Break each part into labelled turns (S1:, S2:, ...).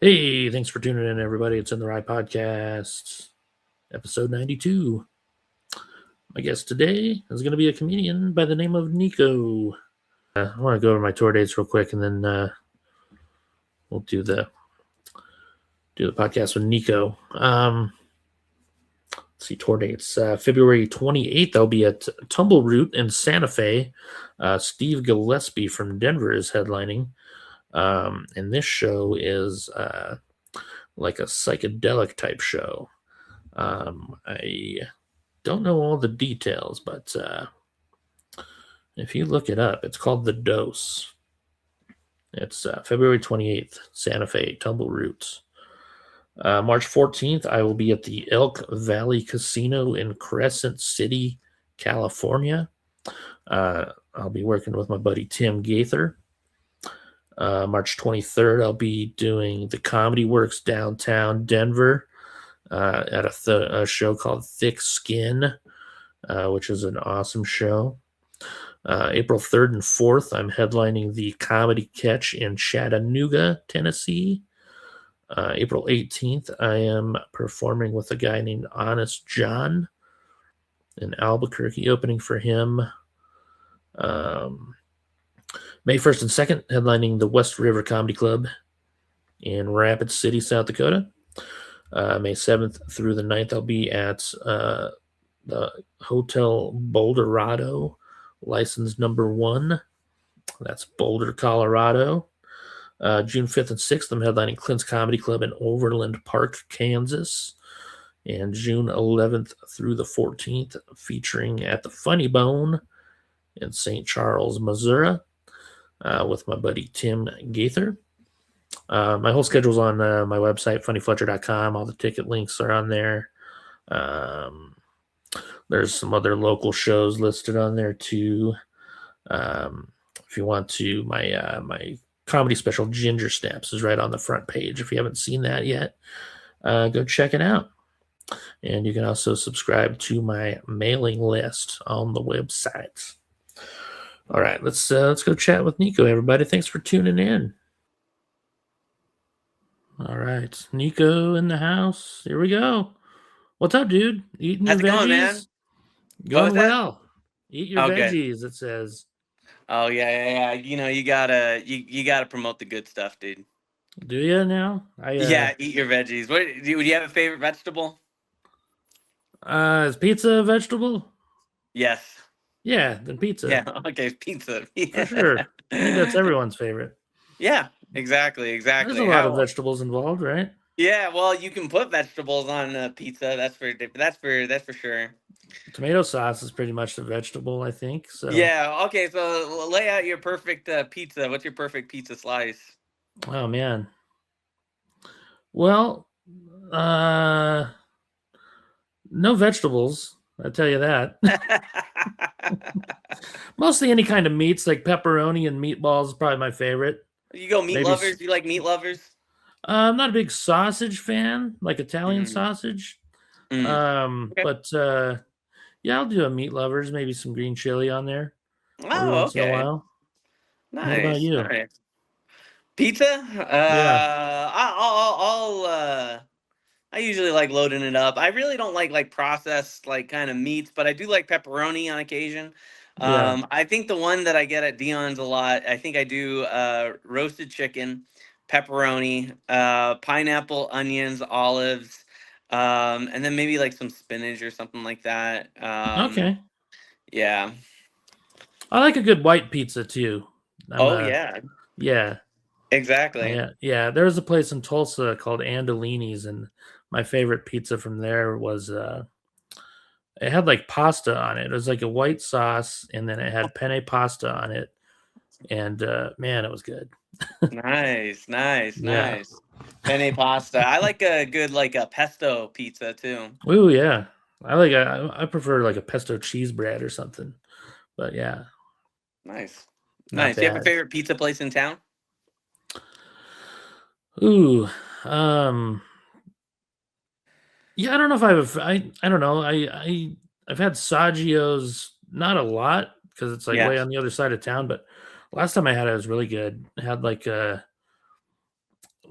S1: Hey, thanks for tuning in, everybody. It's In the Rye Podcast, episode 92. My guest today is going to be a comedian by the name of Nico. I want to go over my tour dates real quick, and then we'll do the podcast with Nico. Let's see, tour dates. February 28th, I'll be at Tumble Root in Santa Fe. Steve Gillespie from Denver is headlining. And this show is like a psychedelic type show. I don't know all the details, but if you look it up, it's called The Dose. It's February 28th, Santa Fe, Tumble Roots. March 14th, I will be at the Elk Valley Casino in Crescent City, California. I'll be working with my buddy Tim Gaither. March 23rd, I'll be doing the Comedy Works downtown Denver at a show called Thick Skin, which is an awesome show. April 3rd and 4th, I'm headlining the Comedy Catch in Chattanooga, Tennessee. April 18th, I am performing with a guy named Honest John in Albuquerque, opening for him. May 1st and 2nd, headlining the West River Comedy Club in Rapid City, South Dakota. May 7th through the 9th, I'll be at the Hotel Boulderado, license number 1. That's Boulder, Colorado. June 5th and 6th, I'm headlining Clint's Comedy Club in Overland Park, Kansas. And June 11th through the 14th, featuring at the Funny Bone in St. Charles, Missouri. With my buddy Tim Gaither. My whole schedule's on my website, funnyfletcher.com. All the ticket links are on there. There's some other local shows listed on there too. If you want to, my comedy special Ginger Snaps is right on the front page. If you haven't seen that yet, go check it out. And you can also subscribe to my mailing list on the website. All right, let's go chat with Nico, everybody. Thanks for tuning in. All right, Nico in the house. Here we go. What's up, dude? Eating
S2: How's
S1: your
S2: it going, man?
S1: veggies? Going
S2: that?
S1: well. Eat your
S2: Okay.
S1: veggies, it says.
S2: Oh yeah. You gotta promote the good stuff, dude.
S1: Do you now?
S2: Yeah, eat your veggies. Would you have a favorite vegetable?
S1: Is pizza a vegetable?
S2: Yes.
S1: Yeah, then pizza.
S2: Yeah. Okay, pizza.
S1: For sure. I think that's everyone's favorite.
S2: Yeah, exactly.
S1: There's a lot of vegetables involved, right?
S2: Yeah, well, you can put vegetables on pizza. That's for sure.
S1: Tomato sauce is pretty much the vegetable, I think. So
S2: yeah. Okay, so lay out your perfect pizza. What's your perfect pizza slice?
S1: Oh man. Well, no vegetables. I tell you that. Mostly any kind of meats, like pepperoni and meatballs is probably my favorite.
S2: You go meat lovers? You like meat lovers?
S1: I'm not a big sausage fan, like Italian sausage.
S2: Okay.
S1: But yeah, I'll do a meat lovers, maybe some green chili on there.
S2: Oh,
S1: once in a while.
S2: Nice.
S1: What about you?
S2: Nice. Pizza?
S1: Yeah.
S2: I usually like loading it up. I really don't like processed like kind of meats, but I do like pepperoni on occasion. I think the one that I get at Dion's a lot, I think I do roasted chicken, pepperoni, pineapple, onions, olives, and then maybe like some spinach or something like that.
S1: Okay.
S2: Yeah.
S1: I like a good white pizza too.
S2: Yeah.
S1: Yeah.
S2: Exactly.
S1: Yeah. There was a place in Tulsa called Andolini's, and my favorite pizza from there was it had like pasta on it. It was like a white sauce, and then it had penne pasta on it. And man, it was good.
S2: Nice. Penne pasta. I like a good like a pesto pizza too.
S1: Ooh, yeah. I prefer like a pesto cheese bread or something. But yeah.
S2: Nice. Do you have a favorite pizza place in town?
S1: Ooh. Yeah, I don't know if I don't know. I've had Saggio's, not a lot because it's like way on the other side of town, but last time I had it was really good. It had like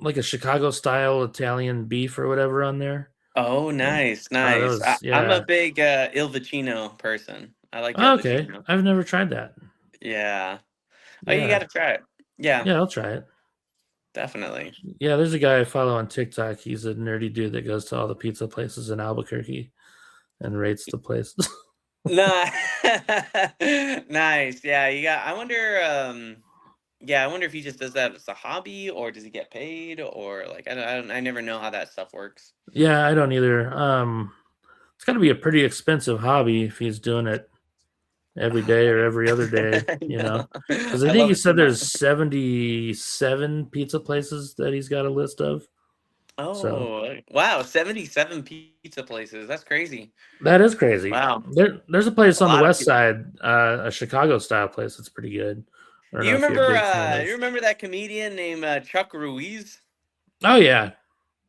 S1: like a Chicago style Italian beef or whatever on there.
S2: Oh,
S1: And
S2: nice,
S1: that
S2: nice.
S1: was
S2: I'm a
S1: yeah.
S2: big Il Vicino person. I like Il
S1: Oh, okay,
S2: Vicino.
S1: I've never tried that.
S2: Yeah. Oh, you
S1: Yeah,
S2: got to try it. Yeah,
S1: yeah, I'll try it.
S2: definitely.
S1: Yeah, there's a guy I follow on TikTok. He's a nerdy dude that goes to all the pizza places in Albuquerque and rates the place.
S2: No, nice. Yeah, you got. I wonder. Yeah, I wonder if he just does that as a hobby, or does he get paid, or like I never know how that stuff works.
S1: Yeah, I don't either. It's got to be a pretty expensive hobby if he's doing it every day or every other day,
S2: I
S1: you know?
S2: know.
S1: Because I
S2: I
S1: think
S2: love
S1: he
S2: it too
S1: said there's
S2: much.
S1: 77 pizza places that he's got a list of. So
S2: Oh, wow, 77 pizza places. That's crazy.
S1: that is crazy.
S2: Wow,
S1: There's a place
S2: a
S1: on the
S2: lot of
S1: west
S2: people.
S1: side, a Chicago style place that's pretty good. I don't
S2: Do
S1: know
S2: you
S1: if you're a
S2: remember?
S1: big fan of.
S2: You remember that comedian named Chuck Ruiz?
S1: Oh yeah,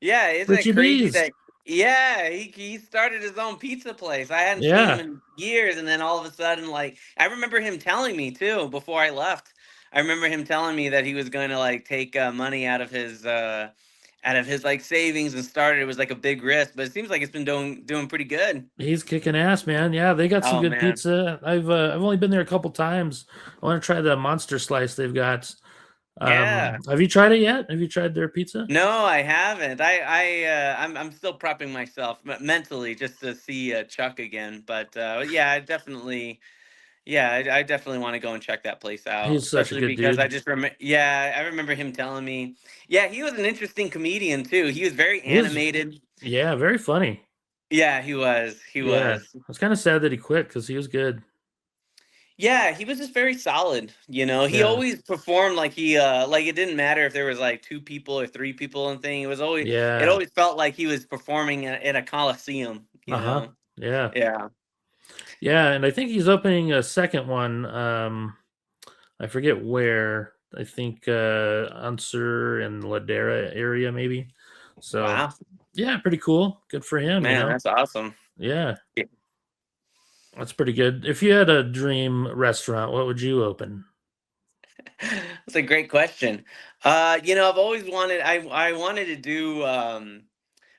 S2: Yeah, isn't it
S1: Richie
S2: crazy
S1: B's.
S2: that? Yeah, he started his own pizza place. I hadn't seen him
S1: Yeah,
S2: in years, and then all of a sudden, like I remember him telling me too before I left. I remember him telling me that he was going to like take money out of his like savings and started. It was like a big risk, but it seems like it's been doing pretty good.
S1: he's kicking ass, man. Yeah, they got some
S2: Oh
S1: good
S2: man.
S1: pizza. I've only been there a couple times. I want to try the monster slice they've got.
S2: Yeah.
S1: Have you tried it yet? Have you tried their pizza?
S2: No, I haven't. I'm still prepping myself mentally just to see Chuck again. But yeah, I definitely. Yeah, I definitely want to go and check that place out,
S1: He's such a
S2: especially
S1: good
S2: because I
S1: dude.
S2: just remember. Yeah, I remember him telling me. Yeah, he was an interesting comedian too. He was very
S1: He is,
S2: animated.
S1: yeah, very funny.
S2: Yeah, he was. He
S1: Yeah,
S2: was.
S1: I was kind of sad that he quit because he was good.
S2: Yeah, he was just very solid. You know, he
S1: Yeah,
S2: always performed like he like it didn't matter if there was like two people or three people and thing. It
S1: yeah,
S2: always felt like he was performing in a coliseum.
S1: uh
S2: You
S1: huh,
S2: know.
S1: yeah,
S2: Yeah.
S1: yeah. And I think he's opening a second one. I forget where. I think Unser and Ladera area maybe. So
S2: Wow,
S1: yeah, pretty cool. Good for him.
S2: man, that's awesome.
S1: Yeah, that's pretty good. If you had a dream restaurant, what would you open?
S2: That's a great question. I've always wanted. I wanted to do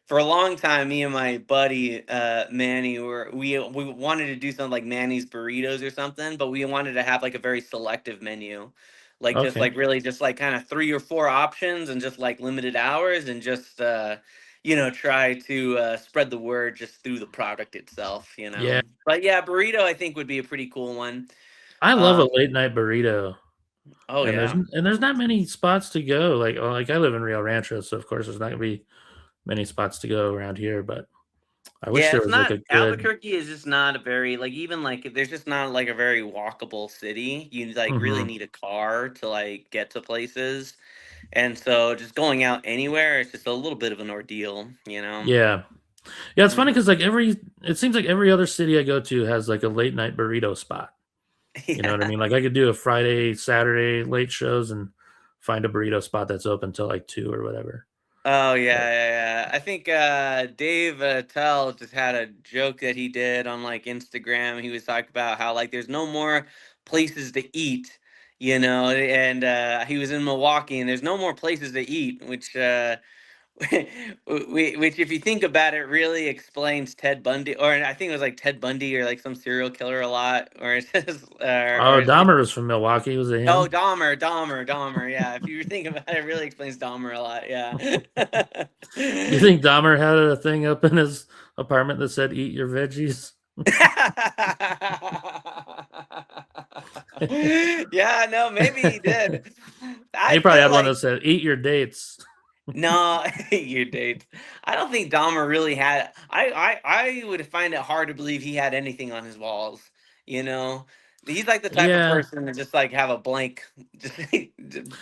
S2: for a long time. Me and my buddy Manny we wanted to do something like Manny's burritos or something, but we wanted to have like a very selective menu, like just
S1: Okay.
S2: like really just like kind of three or four options and just like limited hours and just try to spread the word just through the product itself.
S1: Yeah,
S2: But yeah, burrito I think would be a pretty cool one.
S1: I love a
S2: Um,
S1: late night burrito.
S2: oh yeah.
S1: And there's not many spots to go. Like I live in Rio Rancho, so of course there's not gonna be many spots to go around here. But I wish
S2: Yeah,
S1: there
S2: it's
S1: was like
S2: not
S1: a good.
S2: Albuquerque is just not a very like even like there's just not like a very walkable city. You like really
S1: Hmm.
S2: need a car to like get to places. And so just going out anywhere it's just a little bit of an ordeal.
S1: Yeah, yeah. It's funny
S2: Mhm.
S1: because it seems like every other city I go to has like a late night burrito spot. You know what I
S2: Yeah.
S1: mean? Like I could do a Friday, Saturday late shows and find a burrito spot that's open till like 2 or whatever.
S2: Oh
S1: But,
S2: yeah. I think Dave Tell just had a joke that he did on like Instagram. He was talking about how like there's no more places to eat, and he was in Milwaukee and there's no more places to eat, which which if you think about it really explains Ted Bundy, or I think it was like Ted Bundy or like some serial killer a lot, or it says or
S1: oh, Dahmer was from Milwaukee. Was it
S2: oh,
S1: him?
S2: Dahmer. Yeah, if you think about it, it really explains Dahmer a lot. Yeah.
S1: You think Dahmer had a thing up in his apartment that said "Eat your veggies"?
S2: Yeah, no, maybe he did.
S1: He
S2: I
S1: probably
S2: feel
S1: had one that
S2: like
S1: said "Eat your dates."
S2: no, you date. I don't think Dahmer really had. I would find it hard to believe he had anything on his walls. You know, he's like the type of
S1: Yeah,
S2: person to just like have a blank, just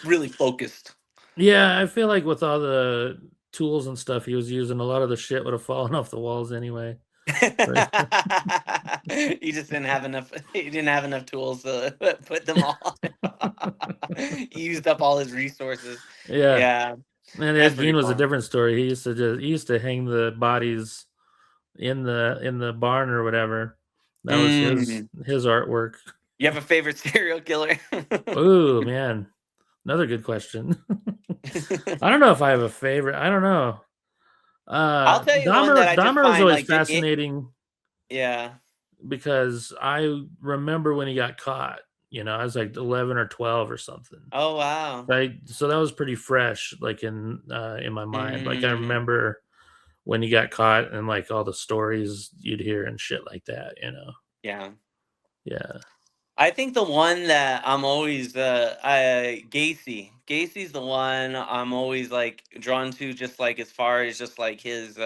S2: really focused.
S1: yeah. I feel like with all the tools and stuff he was using, a lot of the shit would have fallen off the walls anyway. Right?
S2: He just didn't have enough. He didn't have enough tools to put them all. He used up all his resources.
S1: Yeah.
S2: Yeah,
S1: And
S2: that's
S1: Ed
S2: pretty
S1: Gein was a
S2: fun.
S1: different story. He used to hang the bodies in the barn or whatever. That was
S2: Mm.
S1: his artwork.
S2: You have a favorite serial killer?
S1: Ooh, man. Another good question. I don't know if I have a favorite. I don't know.
S2: I'll tell you one that I just
S1: Dahmer was
S2: find
S1: always
S2: like it.
S1: fascinating
S2: Yeah.
S1: because I remember when he got caught. I was like 11 or 12 or something.
S2: Oh wow.
S1: Right, so that was pretty fresh, like in my mind. Like I
S2: Mm,
S1: remember when he got caught and like all the stories you'd hear and shit like that.
S2: yeah.
S1: Yeah.
S2: I think the one that I'm always Gacy. Gacy's the one I'm always like drawn to, just like as far as just like his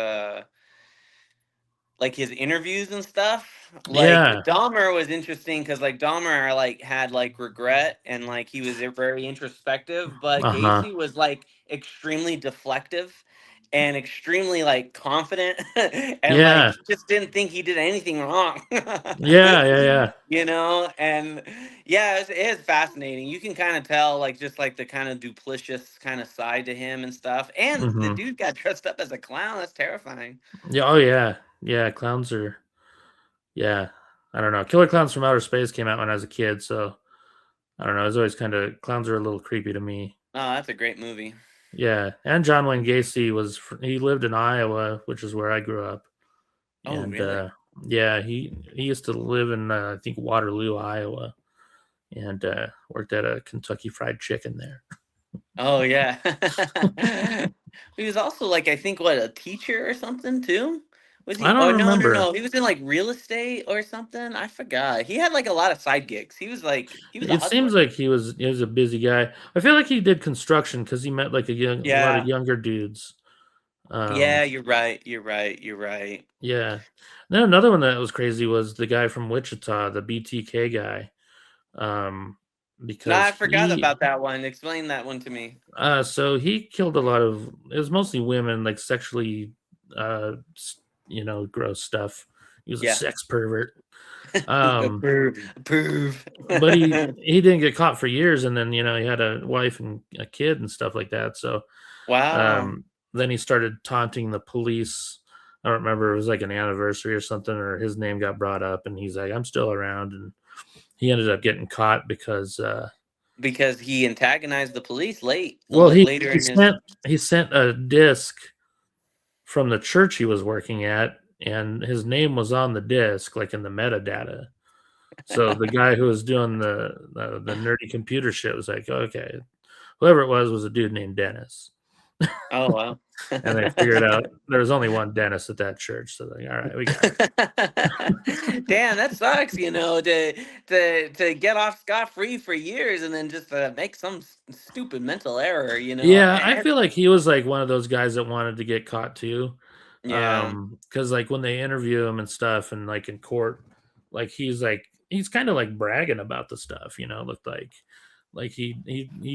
S2: interviews and stuff. Like
S1: Yeah.
S2: Dahmer was interesting because like Dahmer like had like regret and like he was very introspective, but
S1: Uh huh.
S2: Gacy was like extremely deflective and extremely like confident and like
S1: Yeah.
S2: he just didn't think he did anything wrong.
S1: Yeah. Yeah. Yeah.
S2: And yeah, it is fascinating. You can kind of tell like just like the kind of duplicitous kind of side to him and stuff. And the
S1: Hmm.
S2: dude got dressed up as a clown. That's terrifying.
S1: Yeah. Oh yeah. Yeah. Clowns are. Yeah. I don't know. Killer Clowns from Outer Space came out when I was a kid, so I don't know. It's always kind of clowns are a little creepy to me.
S2: Oh, that's a great movie.
S1: Yeah. And John Wayne Gacy he lived in Iowa, which is where I grew up,
S2: Oh,
S1: and
S2: really?
S1: yeah, he used to live in I think Waterloo, Iowa, and worked at a Kentucky Fried Chicken there.
S2: Oh, yeah. He was also like, I think, what, a teacher or something too? Was
S1: I
S2: he?
S1: don't
S2: Oh, no, no,
S1: remember.
S2: no. He was in like real estate or something. I forgot. He had like a lot of side gigs. He was a
S1: It seems
S2: hustler.
S1: like he was a busy guy. I feel like he did construction because he met like a lot of
S2: Yeah.
S1: younger dudes.
S2: Yeah,
S1: Um,
S2: you're right. You're right. You're right.
S1: yeah. Then another one that was crazy was the guy from Wichita, the BTK guy. Um,
S2: No,
S1: because
S2: I forgot
S1: he
S2: about that one. Explain that one to me.
S1: so he killed a lot of it was mostly women, like sexually gross stuff. He was a
S2: Yeah.
S1: sex pervert. Um,
S2: Approve. Approve.
S1: but he didn't get caught for years, and then he had a wife and a kid and stuff like that. So
S2: Wow.
S1: then he started taunting the police. I don't remember, it was like an anniversary or something, or his name got brought up, and he's like, I'm still around. And he ended up getting caught because
S2: Because he antagonized the police
S1: well
S2: later in his.
S1: he sent a disc from the church he was working at, and his name was on the disc, like in the metadata. So the guy who was doing the nerdy computer shit was like, okay, whoever it was a dude named Dennis.
S2: Oh wow.
S1: And they figured out there was only one Dennis at that church. So they're like, all right, we got it.
S2: Damn, that sucks. To get off scot free for years and then just make some stupid mental error.
S1: Yeah, I feel like he was like one of those guys that wanted to get caught too.
S2: Yeah.
S1: Because like when they interview him and stuff, and like in court, like he's kind of like bragging about the stuff, looked like he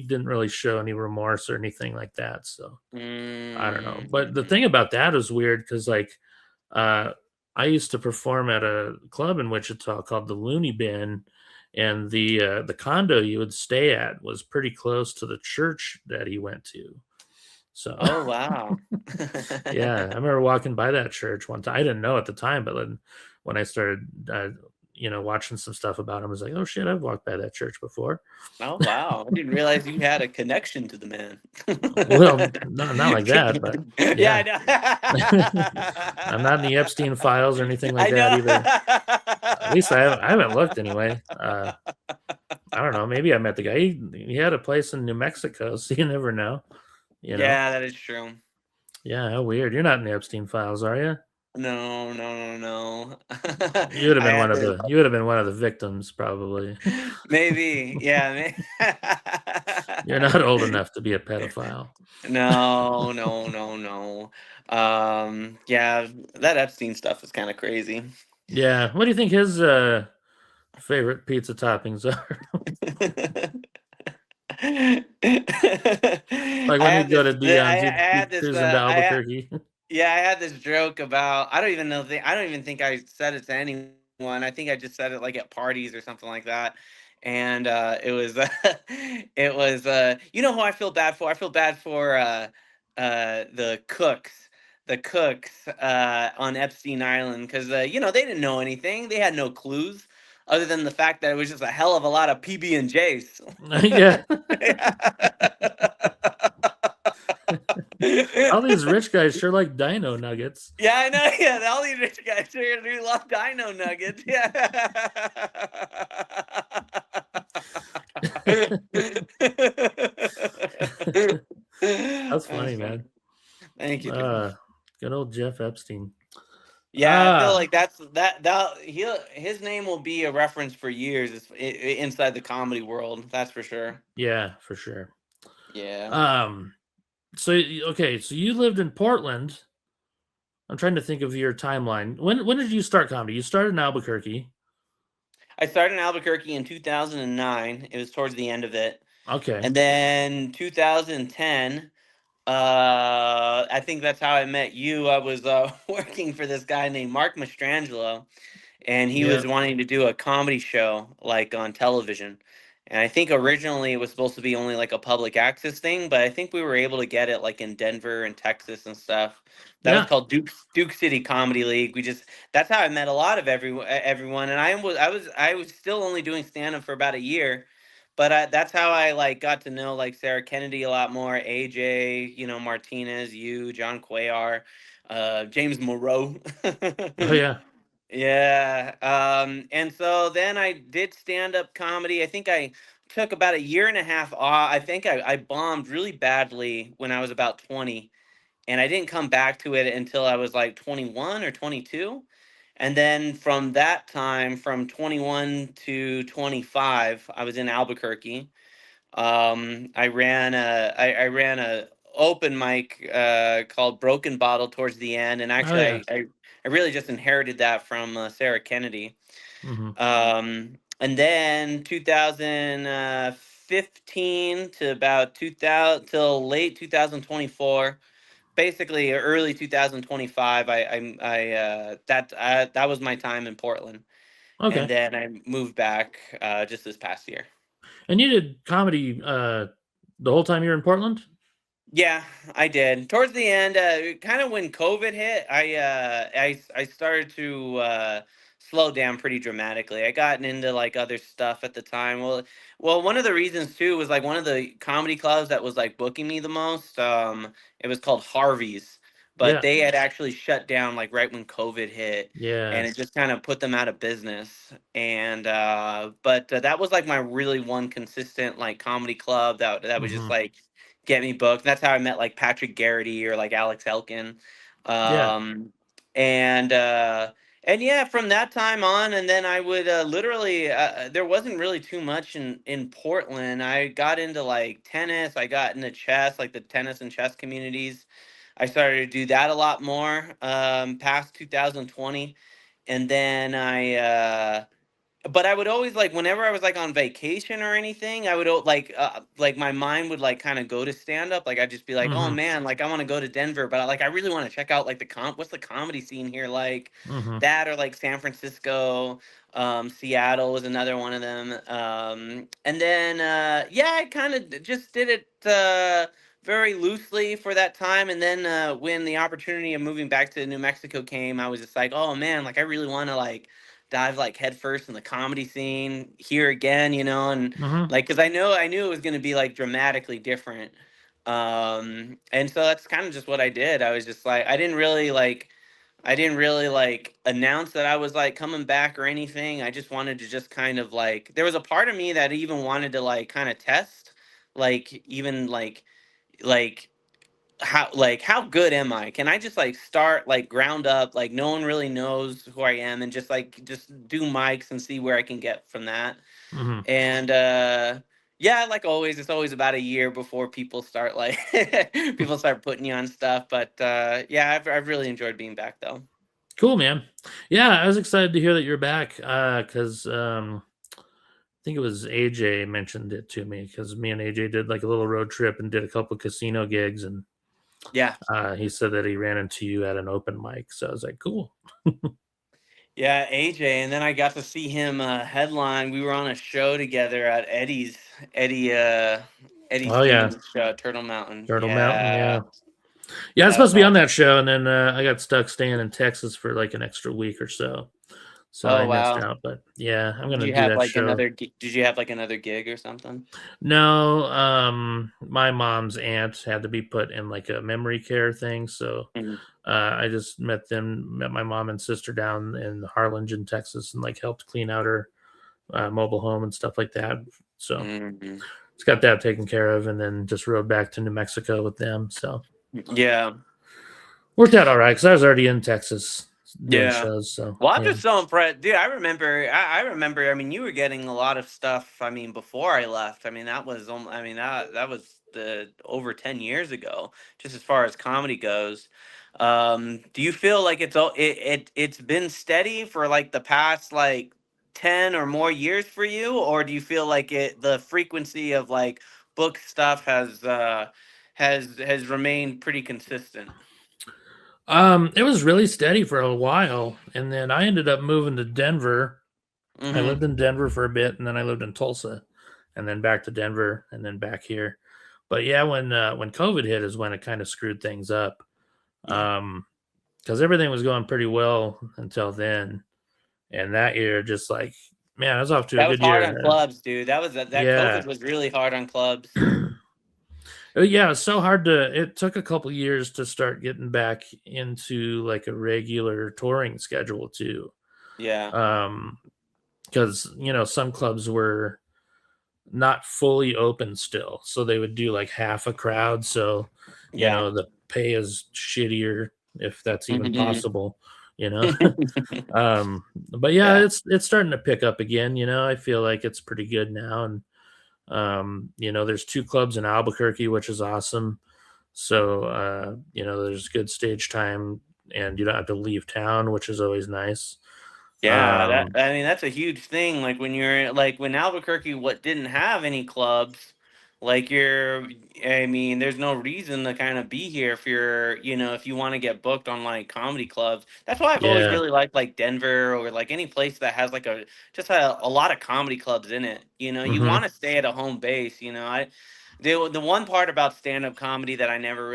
S1: didn't really show any remorse or anything like that. So I don't know. But the
S2: Mm.
S1: thing about that is weird because like uh I used to perform at a club in Wichita called the Looney Bin, and the condo you would stay at was pretty close to the church that he went to. So
S2: Oh wow.
S1: yeah, I remember walking by that church one time. I didn't know at the time, but then when I started watching some stuff about him, I was like, oh shit, I've walked by that church before.
S2: Oh wow. I didn't realize you had a connection to the man.
S1: Well, not like that, but
S2: Yeah,
S1: yeah. I'm not in the Epstein files or anything like
S2: I
S1: that either. At least
S2: know.
S1: I haven't looked anyway. I don't know. Maybe I met the guy. He had a place in New Mexico, so you never know. You know?
S2: Yeah, that is true.
S1: Yeah, how weird. You're not in the Epstein files, are you?
S2: No, no, no, no.
S1: You would have
S2: I
S1: been
S2: had
S1: one of
S2: to.
S1: the you would have been one of the victims, probably.
S2: Maybe, yeah.
S1: You're not old enough to be a pedophile.
S2: No, no, no, no. Yeah, that Epstein stuff is kind of crazy.
S1: Yeah. What do you think his favorite pizza toppings are?
S2: I
S1: Like when
S2: had
S1: he'd go
S2: this.
S1: to
S2: I
S1: Dion's,
S2: had
S1: he'd
S2: this.
S1: cruise into
S2: I had.
S1: Albuquerque.
S2: Yeah, I had this joke about. I don't even know. I don't even think I said it to anyone. I think I just said it like at parties or something like that. And it was, it was. You know who I feel bad for? I feel bad for the cooks, on Epstein Island, because they didn't know anything. They had no clues other than the fact that it was just a hell of a lot of PB and J's.
S1: Yeah. All these rich guys sure like dino nuggets.
S2: Yeah, I know. Yeah, all these rich guys here do love Dino Nuggets. Yeah.
S1: That's
S2: That's
S1: funny,
S2: funny.
S1: man.
S2: Thank you, dude.
S1: Uh, Good old Jeff Epstein.
S2: Yeah, I feel like that his name will be a reference for years inside the comedy world. That's for sure.
S1: Yeah, for sure.
S2: Yeah.
S1: Um, okay, so you lived in Portland. I'm trying to think of your timeline. When did you start comedy? You started in Albuquerque.
S2: I started in Albuquerque in 2009. It was towards the end of it.
S1: Okay.
S2: And then 2010, I think that's how I met you. I was working for this guy named Mark Mastrangelo, and he
S1: Yeah.
S2: was wanting to do a comedy show like on television. And I think originally it was supposed to be only like a public access thing, but I think we were able to get it like in Denver and Texas and stuff. That was
S1: Yeah.
S2: called Duke City Comedy League. We just That's how I met a lot of everyone, and I was still only doing stand up for about a year, but that's how I like got to know like Sarah Kennedy a lot more, AJ, Martinez, you, John Cuellar, James Moreau.
S1: Oh yeah.
S2: Yeah. And so then I did stand up comedy. I think I took about a year and a half off. I think I bombed really badly when I was about 20. And I didn't come back to it until I was like 21 or 22. And then from that time, from 21 to 25, I was in Albuquerque. I ran a open mic called Broken Bottle towards the end, and
S1: Oh
S2: actually
S1: yeah.
S2: I really just inherited that from Sarah Kennedy.
S1: Hmm.
S2: And then 2015 to about 2000 till late 2024, basically early 2025. That was my time in Portland, and
S1: Okay.
S2: then I moved back just this past year.
S1: And you did comedy the whole time you were in Portland?
S2: Yeah, I did. Towards the end, kind of when COVID hit, I started to slow down pretty dramatically. I gotten into like other stuff at the time. One of the reasons too was like one of the comedy clubs that was like booking me the most. It was called Harvey's, but
S1: Yeah.
S2: they had actually shut down like right when COVID hit,
S1: Yeah.
S2: and it just kind of put them out of business. And but that was like my really one consistent like comedy club that was just
S1: Hmm.
S2: like get me booked. That's how I met like Patrick Garrity or like Alex Elkin.
S1: Yeah.
S2: Um, and yeah, from that time on, and then I would literally there wasn't really too much in Portland. I got into like tennis. I got into chess, like the tennis and chess communities. I started to do that a lot more past 2020, and then but I would always like whenever I was like on vacation or anything, I would like my mind would like kind of go to stand up. Like I'd just be like, oh
S1: Hmm.
S2: man, like I want to go to Denver, but I really want to check out like what's the comedy scene here like,
S1: Hmm.
S2: that or like San Francisco, Seattle was another one of them. And then yeah, I kind of just did it very loosely for that time, and then when the opportunity of moving back to New Mexico came, I was just like, oh man, like I really want to like dive like headfirst in the comedy scene here again, and
S1: Hmm.
S2: like because I knew it was going to be like dramatically different. And so that's kind of just what I did. I was just like I didn't really like announce that I was like coming back or anything. I just wanted to just kind of like there was a part of me that even wanted to like kind of test like even like how good am I? Can I just like start like ground up, like no one really knows who I am, and just do mics and see where I can get from that.
S1: Hmm.
S2: And yeah, like always, it's always about a year before people start like people start putting you on stuff. But yeah, I've really enjoyed being back though.
S1: Cool, man. Yeah, I was excited to hear that you're back because I think it was AJ mentioned it to me because me and AJ did like a little road trip and did a couple casino gigs, and
S2: Yeah.
S1: he said that he ran into you at an open mic. So I was like, cool.
S2: Yeah, AJ, and then I got to see him headline. We were on a show together at Eddie
S1: Oh yeah,
S2: Stevens show, Turtle Mountain.
S1: Turtle Mountain.
S2: Yeah,
S1: Yeah, yeah. I was
S2: that
S1: supposed
S2: was
S1: to be on
S2: awesome.
S1: that show, and then I got stuck staying in Texas for like an extra week or so. so
S2: Oh
S1: I missed
S2: wow.
S1: out. But yeah, I'm
S2: Did
S1: gonna
S2: you
S1: do
S2: have
S1: that
S2: like
S1: show.
S2: another? Did you have like another gig or something?
S1: No, my mom's aunt had to be put in like a memory care thing, so I just met my mom and sister down in Harlingen, Texas, and like helped clean out her mobile home and stuff like that. So
S2: Mm-hmm.
S1: it's got that taken care of, and then just rode back to New Mexico with them. So
S2: Yeah.
S1: worked out all right because I was already in Texas doing
S2: Yeah.
S1: shows. So
S2: Well, I'm
S1: yeah,
S2: just so impressed, dude. I remember. I remember. I mean, you were getting a lot of stuff. I mean, before I left. I mean, that was. I mean, that was the over 10 years ago. Just as far as comedy goes, do you feel like it's been steady for like the past like 10 or more years for you, or do you feel like the frequency of like book stuff has remained pretty consistent?
S1: it was really steady for a while, and then I ended up moving to Denver. I
S2: Mm-hmm.
S1: lived in Denver for a bit, and then I lived in Tulsa, and then back to Denver, and then back here. But yeah, when COVID hit is when it kind of screwed things up.
S2: Yeah.
S1: Because everything was going pretty well until then, and that year just like man, I was off to a
S2: That was
S1: good
S2: hard on
S1: year.
S2: clubs, dude. That COVID
S1: Yeah.
S2: was really hard on clubs.
S1: Yeah, it's so hard to it took a couple years to start getting back into like a regular touring schedule too.
S2: Yeah.
S1: Um because some clubs were not fully open still. So they would do like half a crowd. So,
S2: Yeah.
S1: the pay is shittier if that's even
S2: Hmm.
S1: possible, you know. But yeah,
S2: Yeah.
S1: it's starting to pick up again, I feel like it's pretty good now. And there's two clubs in Albuquerque, which is awesome. So there's good stage time and you don't have to leave town, which is always nice.
S2: Yeah,
S1: Um
S2: I mean that's a huge thing. Like when you're like when Albuquerque what didn't have any clubs, like I mean, there's no reason to kind of be here if if you want to get booked on like comedy clubs. That's why I've always
S1: yeah.
S2: really liked like Denver or like any place that has like a lot of comedy clubs in it. You want
S1: Mhm.
S2: to stay at a home base, the one part about stand-up comedy that I never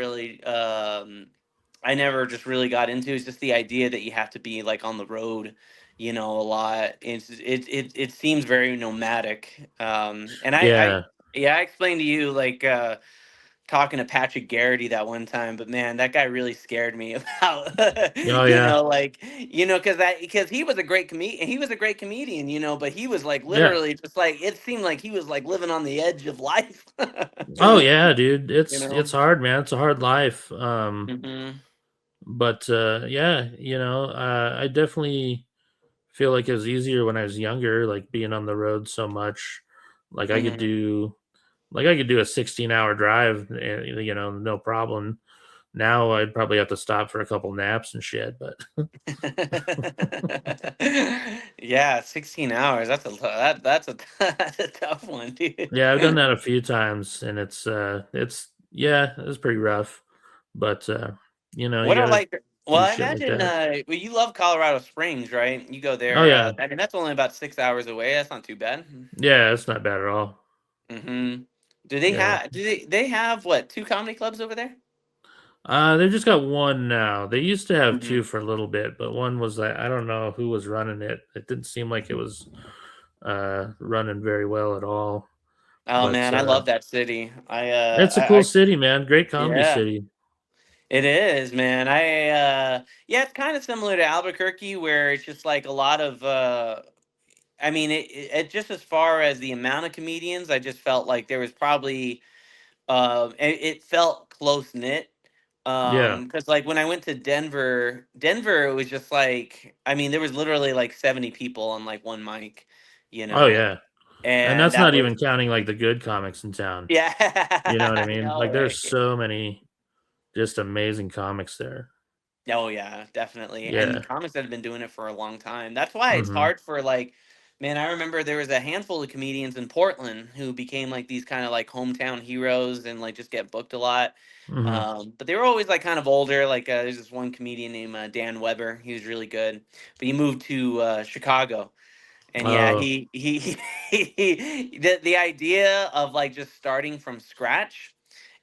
S2: just really got into is just the idea that you have to be like on the road, a lot. It seems very nomadic. And
S1: Yeah.
S2: yeah, I explained to you like talking to Patrick Garrity that one time, but man, that guy really scared me about
S1: Oh yeah.
S2: because he was a great comedian, but he was like
S1: Yeah.
S2: literally just like it seemed like he was like living on the edge of life.
S1: Oh yeah, dude.
S2: you
S1: It's
S2: know.
S1: hard, man. It's a hard life.
S2: Hmm.
S1: But yeah, I definitely feel like it was easier when I was younger, like being on the road so much. Like I could
S2: Hmm.
S1: do I could do a 16-hour drive, no problem. Now I'd probably have to stop for a couple naps and shit, but
S2: Yeah, 16 hours. That's a tough one, dude.
S1: yeah, I've done that a few times and it's yeah, it's pretty rough. But you
S2: What are
S1: gotta
S2: like well,
S1: do
S2: I
S1: shit like
S2: imagine
S1: that.
S2: well, you love Colorado Springs, right? You go
S1: Oh
S2: there.
S1: yeah.
S2: I mean, that's only about 6 hours away. That's not too bad.
S1: Yeah, it's not bad at all.
S2: Mm-hmm.
S1: Yeah.
S2: Do they have what, two comedy clubs over there?
S1: They've just got one now. They used to have
S2: Hmm.
S1: two for a little bit, but one was like I don't know who was running it. It didn't seem like it was running very well at all.
S2: Oh
S1: But
S2: man, I love that city.
S1: it's a cool city, man. Great comedy
S2: Yeah.
S1: city.
S2: It is, man. Yeah, it's kind of similar to Albuquerque where it's just like a lot of I mean it just as far as the amount of comedians, I just felt like there was probably it felt close knit.
S1: Yeah.
S2: Cuz like when I went to Denver it was just like I mean there was literally like 70 people on like one mic, you
S1: Oh
S2: know.
S1: yeah. And
S2: And
S1: that's
S2: that
S1: not
S2: was
S1: even counting like the good comics in town.
S2: yeah,
S1: You know what I
S2: I
S1: mean?
S2: know,
S1: Like there's
S2: right?
S1: so many just amazing comics there.
S2: Oh yeah, definitely. And
S1: Yeah.
S2: comics that have been doing it for a long time. That's why it's
S1: Mhm.
S2: hard for like, man, I remember there was a handful of comedians in Portland who became like these kind of like hometown heroes and like just get booked a lot.
S1: Mhm.
S2: But they were always like kind of older. Like there's this one comedian named Dan Weber. He was really good, but he moved to Chicago. And yeah,
S1: Oh,
S2: the idea of like just starting from scratch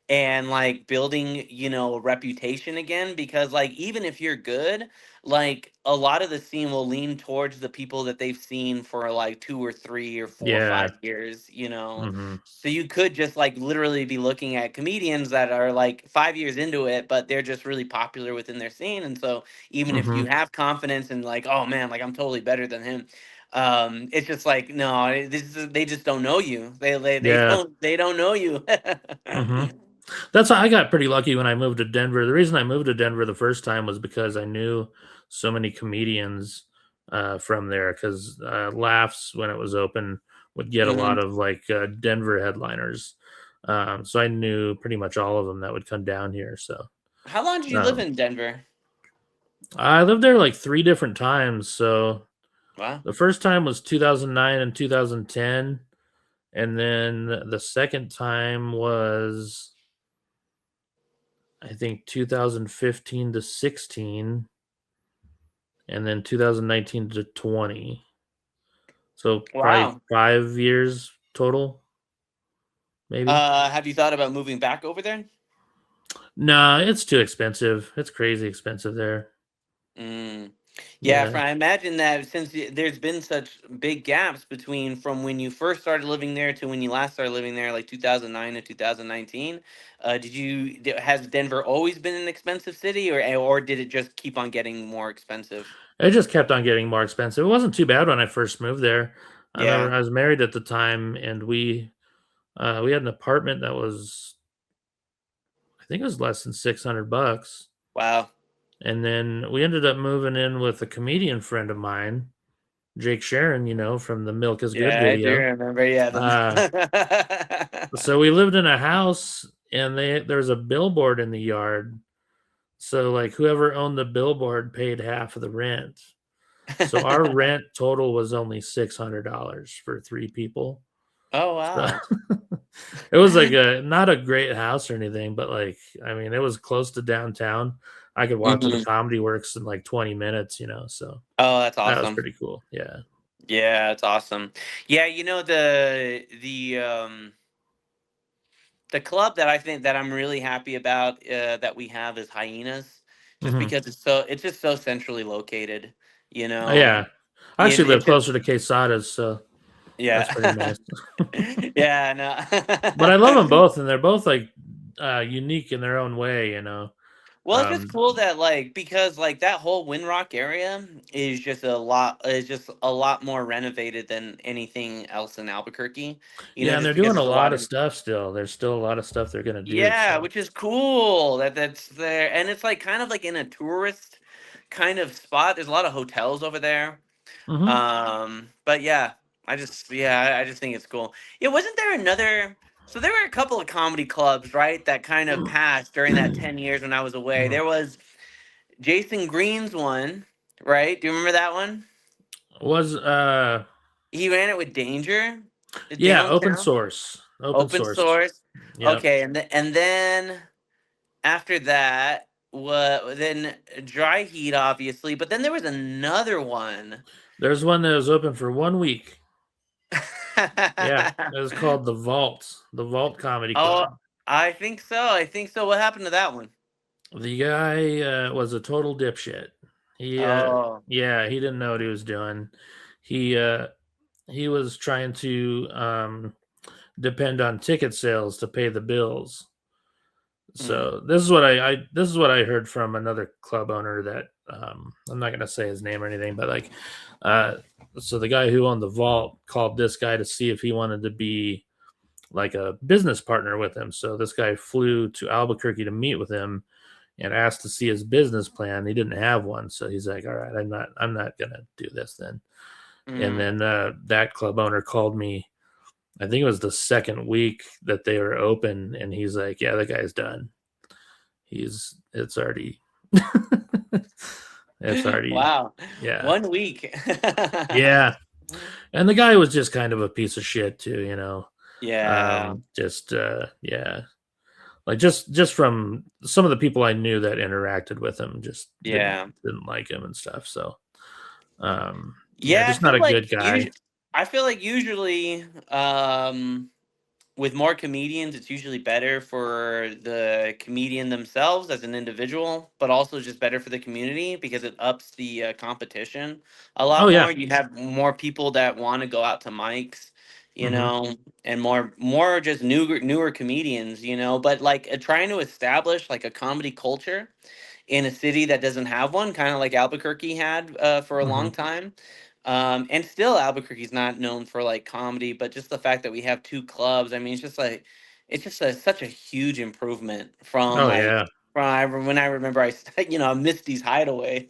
S2: and like building, a reputation again, because like even if you're good, like a lot of the scene will lean towards the people that they've seen for like 2 or 3 or 4 or
S1: Yeah.
S2: 5 years.
S1: Hmm.
S2: So you could just like literally be looking at comedians that are like 5 years into it, but they're just really popular within their scene. And so even if you
S1: Hmm.
S2: have confidence and like, oh man, like I'm totally better than him, it's just like, no, they just don't know you. They
S1: Yeah.
S2: don't know you.
S1: Hmm. That's why I got pretty lucky when I moved to Denver. The reason I moved to Denver the first time was because I knew so many comedians from there. Because Laughs, when it was open, would get a lot
S2: Hmm.
S1: of like Denver headliners. So I knew pretty much all of them that would come down here. So
S2: How long did you live
S1: um,
S2: in Denver?
S1: I lived there like three different times. So
S2: Wow.
S1: the first time was 2009 and 2010. And then the second time was, I think, 2015 to 16, and then 2019 to 20. So probably
S2: Wow.
S1: 5 years total, maybe.
S2: Have you thought about moving back over there?
S1: No, it's too expensive. It's crazy expensive there.
S2: Mm. Yeah,
S1: Yeah.
S2: I imagine that since there's been such big gaps between from when you first started living there to when you last started living there, like 2009 to 2019. Has Denver always been an expensive city, or did it just keep on getting more expensive?
S1: It just kept on getting more expensive. It wasn't too bad when I first moved there. I remember
S2: Yeah.
S1: I was married at the time, and we had an apartment that was, I think it was less than $600.
S2: Wow.
S1: And then we ended up moving in with a comedian friend of mine, Jake Sharon, from the Milk is Good
S2: Yeah, I do
S1: video.
S2: remember. Yeah,
S1: Uh, so we lived in a house, and there's a billboard in the yard. So like whoever owned the billboard paid half of the rent. So our rent total was only $600 for three people.
S2: Oh
S1: So
S2: wow.
S1: it was like a not a great house or anything, but like I mean, it was close to downtown. I could walk to the
S2: Hmm.
S1: Comedy Works in like 20 minutes, so
S2: Oh, that's
S1: that was
S2: awesome.
S1: pretty cool. Yeah.
S2: Yeah, it's awesome. Yeah, the club that I think that I'm really happy about, that we have, is Hyenas, just
S1: Hmm.
S2: because it's just so centrally located. You know,
S1: Yeah. I actually live
S2: it's just
S1: closer to Quesada's, so that's pretty
S2: yeah,
S1: nice.
S2: yeah,
S1: But I love them
S2: no.
S1: both, and they're both like unique in their own way.
S2: Well, it's just
S1: Um,
S2: cool that like because like that whole Windrock area is just a lot more renovated than anything else in Albuquerque.
S1: yeah, and
S2: Just
S1: they're
S2: because
S1: doing a
S2: there's a
S1: lot
S2: lot
S1: of
S2: of
S1: stuff still. There's still a lot of stuff they're gonna do.
S2: yeah,
S1: So,
S2: which is cool that's there, and it's like kind of like in a tourist kind of spot. There's a lot of hotels over there.
S1: hmm.
S2: But yeah, I just think it's cool. Yeah, wasn't there another? So there were a couple of comedy clubs, right, that kind of passed during that 10 years when I was away.
S1: Mhm.
S2: There was Jason Green's one, right? Do you remember that one?
S1: Was
S2: He ran it with Danger
S1: yeah, open
S2: downtown,
S1: source, open
S2: open
S1: source.
S2: source.
S1: Yep.
S2: Okay, and then after that, what? Then Dry Heat, obviously, but then there was another one.
S1: There's one that was open for 1 week. Yeah, it was called the Vault Comedy
S2: Oh,
S1: Club.
S2: I think so. I think so. What happened to that one?
S1: The guy was a total dipshit. He,
S2: Oh.
S1: yeah, he didn't know what he was doing. He, uh, he was trying to depend on ticket sales to pay the bills.
S2: Mm.
S1: So this is what I heard from another club owner that I'm not gonna say his name or anything, but like, uh, so the guy who owned the vault called this guy to see if he wanted to be like a business partner with him. So this guy flew to Albuquerque to meet with him and asked to see his business plan. He didn't have one, so he's like, "All right, I'm not gonna do this then." And
S2: Mm.
S1: then that club owner called me. I think it was the second week that they were open, and he's like, "Yeah, the guy's done. It's already, it's already,
S2: Wow.
S1: yeah,
S2: 1 week.
S1: yeah." And the guy was just kind of a piece of shit too.
S2: Yeah.
S1: Just yeah, like just from some of the people I knew that interacted with him, just didn't
S2: Yeah.
S1: didn't like him and stuff. So yeah,
S2: Yeah,
S1: just not a good guy.
S2: I feel like usually, with more comedians, it's usually better for the comedian themselves as an individual, but also just better for the community because it ups the competition a
S1: Oh
S2: lot
S1: yeah.
S2: more. You have more people that want to go out to mics, you
S1: Hmm.
S2: know, and more just newer comedians, you know. But like trying to establish like a comedy culture in a city that doesn't have one, kind of like Albuquerque had for a
S1: Hmm.
S2: long time. And still, Albuquerque's not known for like comedy, but just the fact that we have two clubs, I mean, it's just like such a huge improvement from
S1: Oh
S2: like
S1: yeah.
S2: when I remember Misty's Hideaway.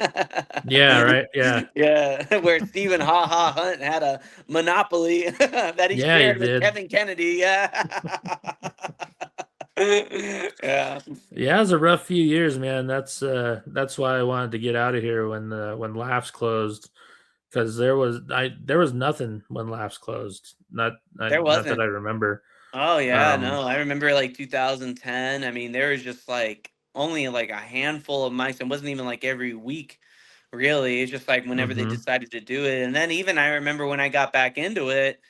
S1: Yeah. Right. Yeah.
S2: Yeah, where Stephen Ha Ha Hunt had a monopoly that he
S1: Yeah. You
S2: shared with
S1: did.
S2: Kevin Kennedy. Yeah. Yeah.
S1: Yeah, it was a rough few years, man. That's why I wanted to get out of here when Laughs closed, because there was nothing when Laughs closed.
S2: There
S1: Not that
S2: wasn't.
S1: I remember.
S2: Oh yeah,
S1: Um,
S2: no. I remember like 2010. I mean, there was just like only like a handful of mics. It wasn't even like every week, really. It's just like whenever they
S1: hmm.
S2: decided to do it. And then even I remember when I got back into it,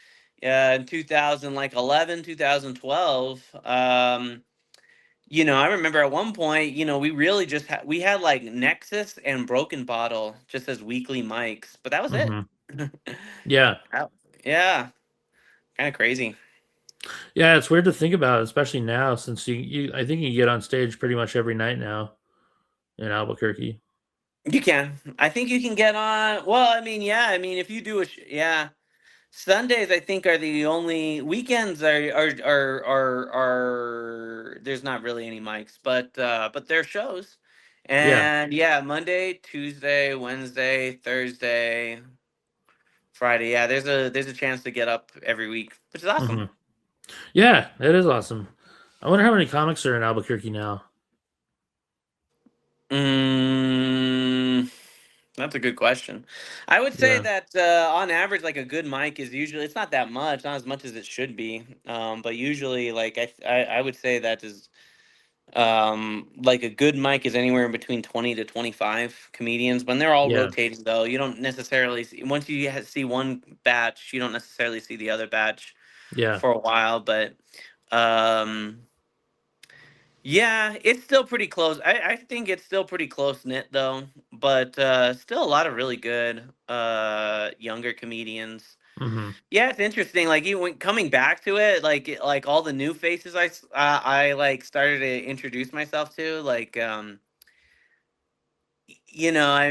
S2: in 2000 like 11, 2012. I remember at one point, we really just we had like Nexus and Broken Bottle just as weekly mics, but that was it.
S1: Hmm. Yeah,
S2: Oh, yeah, kind of crazy.
S1: yeah. It's weird to think about, especially now, since you I think you get on stage pretty much every night now in Albuquerque.
S2: You can. I think you can get on. Well, I mean, yeah. I mean, if you do yeah. Sundays, I think, are the only weekends are. There's not really any mics, but there are shows,
S1: Yeah.
S2: and yeah, Monday, Tuesday, Wednesday, Thursday, Friday. Yeah, there's a chance to get up every week, which is awesome.
S1: Hmm. Yeah, it is awesome. I wonder how many comics are in Albuquerque now.
S2: Mm, that's a good question. I would say
S1: Yeah.
S2: that on average, like a good mic is usually it's not that much, not as much as it should be. But usually, like I would say that is like a good mic is anywhere in between 20 to 25 comedians. When they're all
S1: Yeah.
S2: rotating, though, you don't necessarily see, once you see one batch, you don't necessarily see the other batch
S1: Yeah.
S2: for a while. But um, yeah, it's still pretty close. I think it's still pretty close knit though, but still a lot of really good younger comedians.
S1: Hmm.
S2: Yeah, it's interesting. Like even when coming back to it, like all the new faces I like started to introduce myself to, like I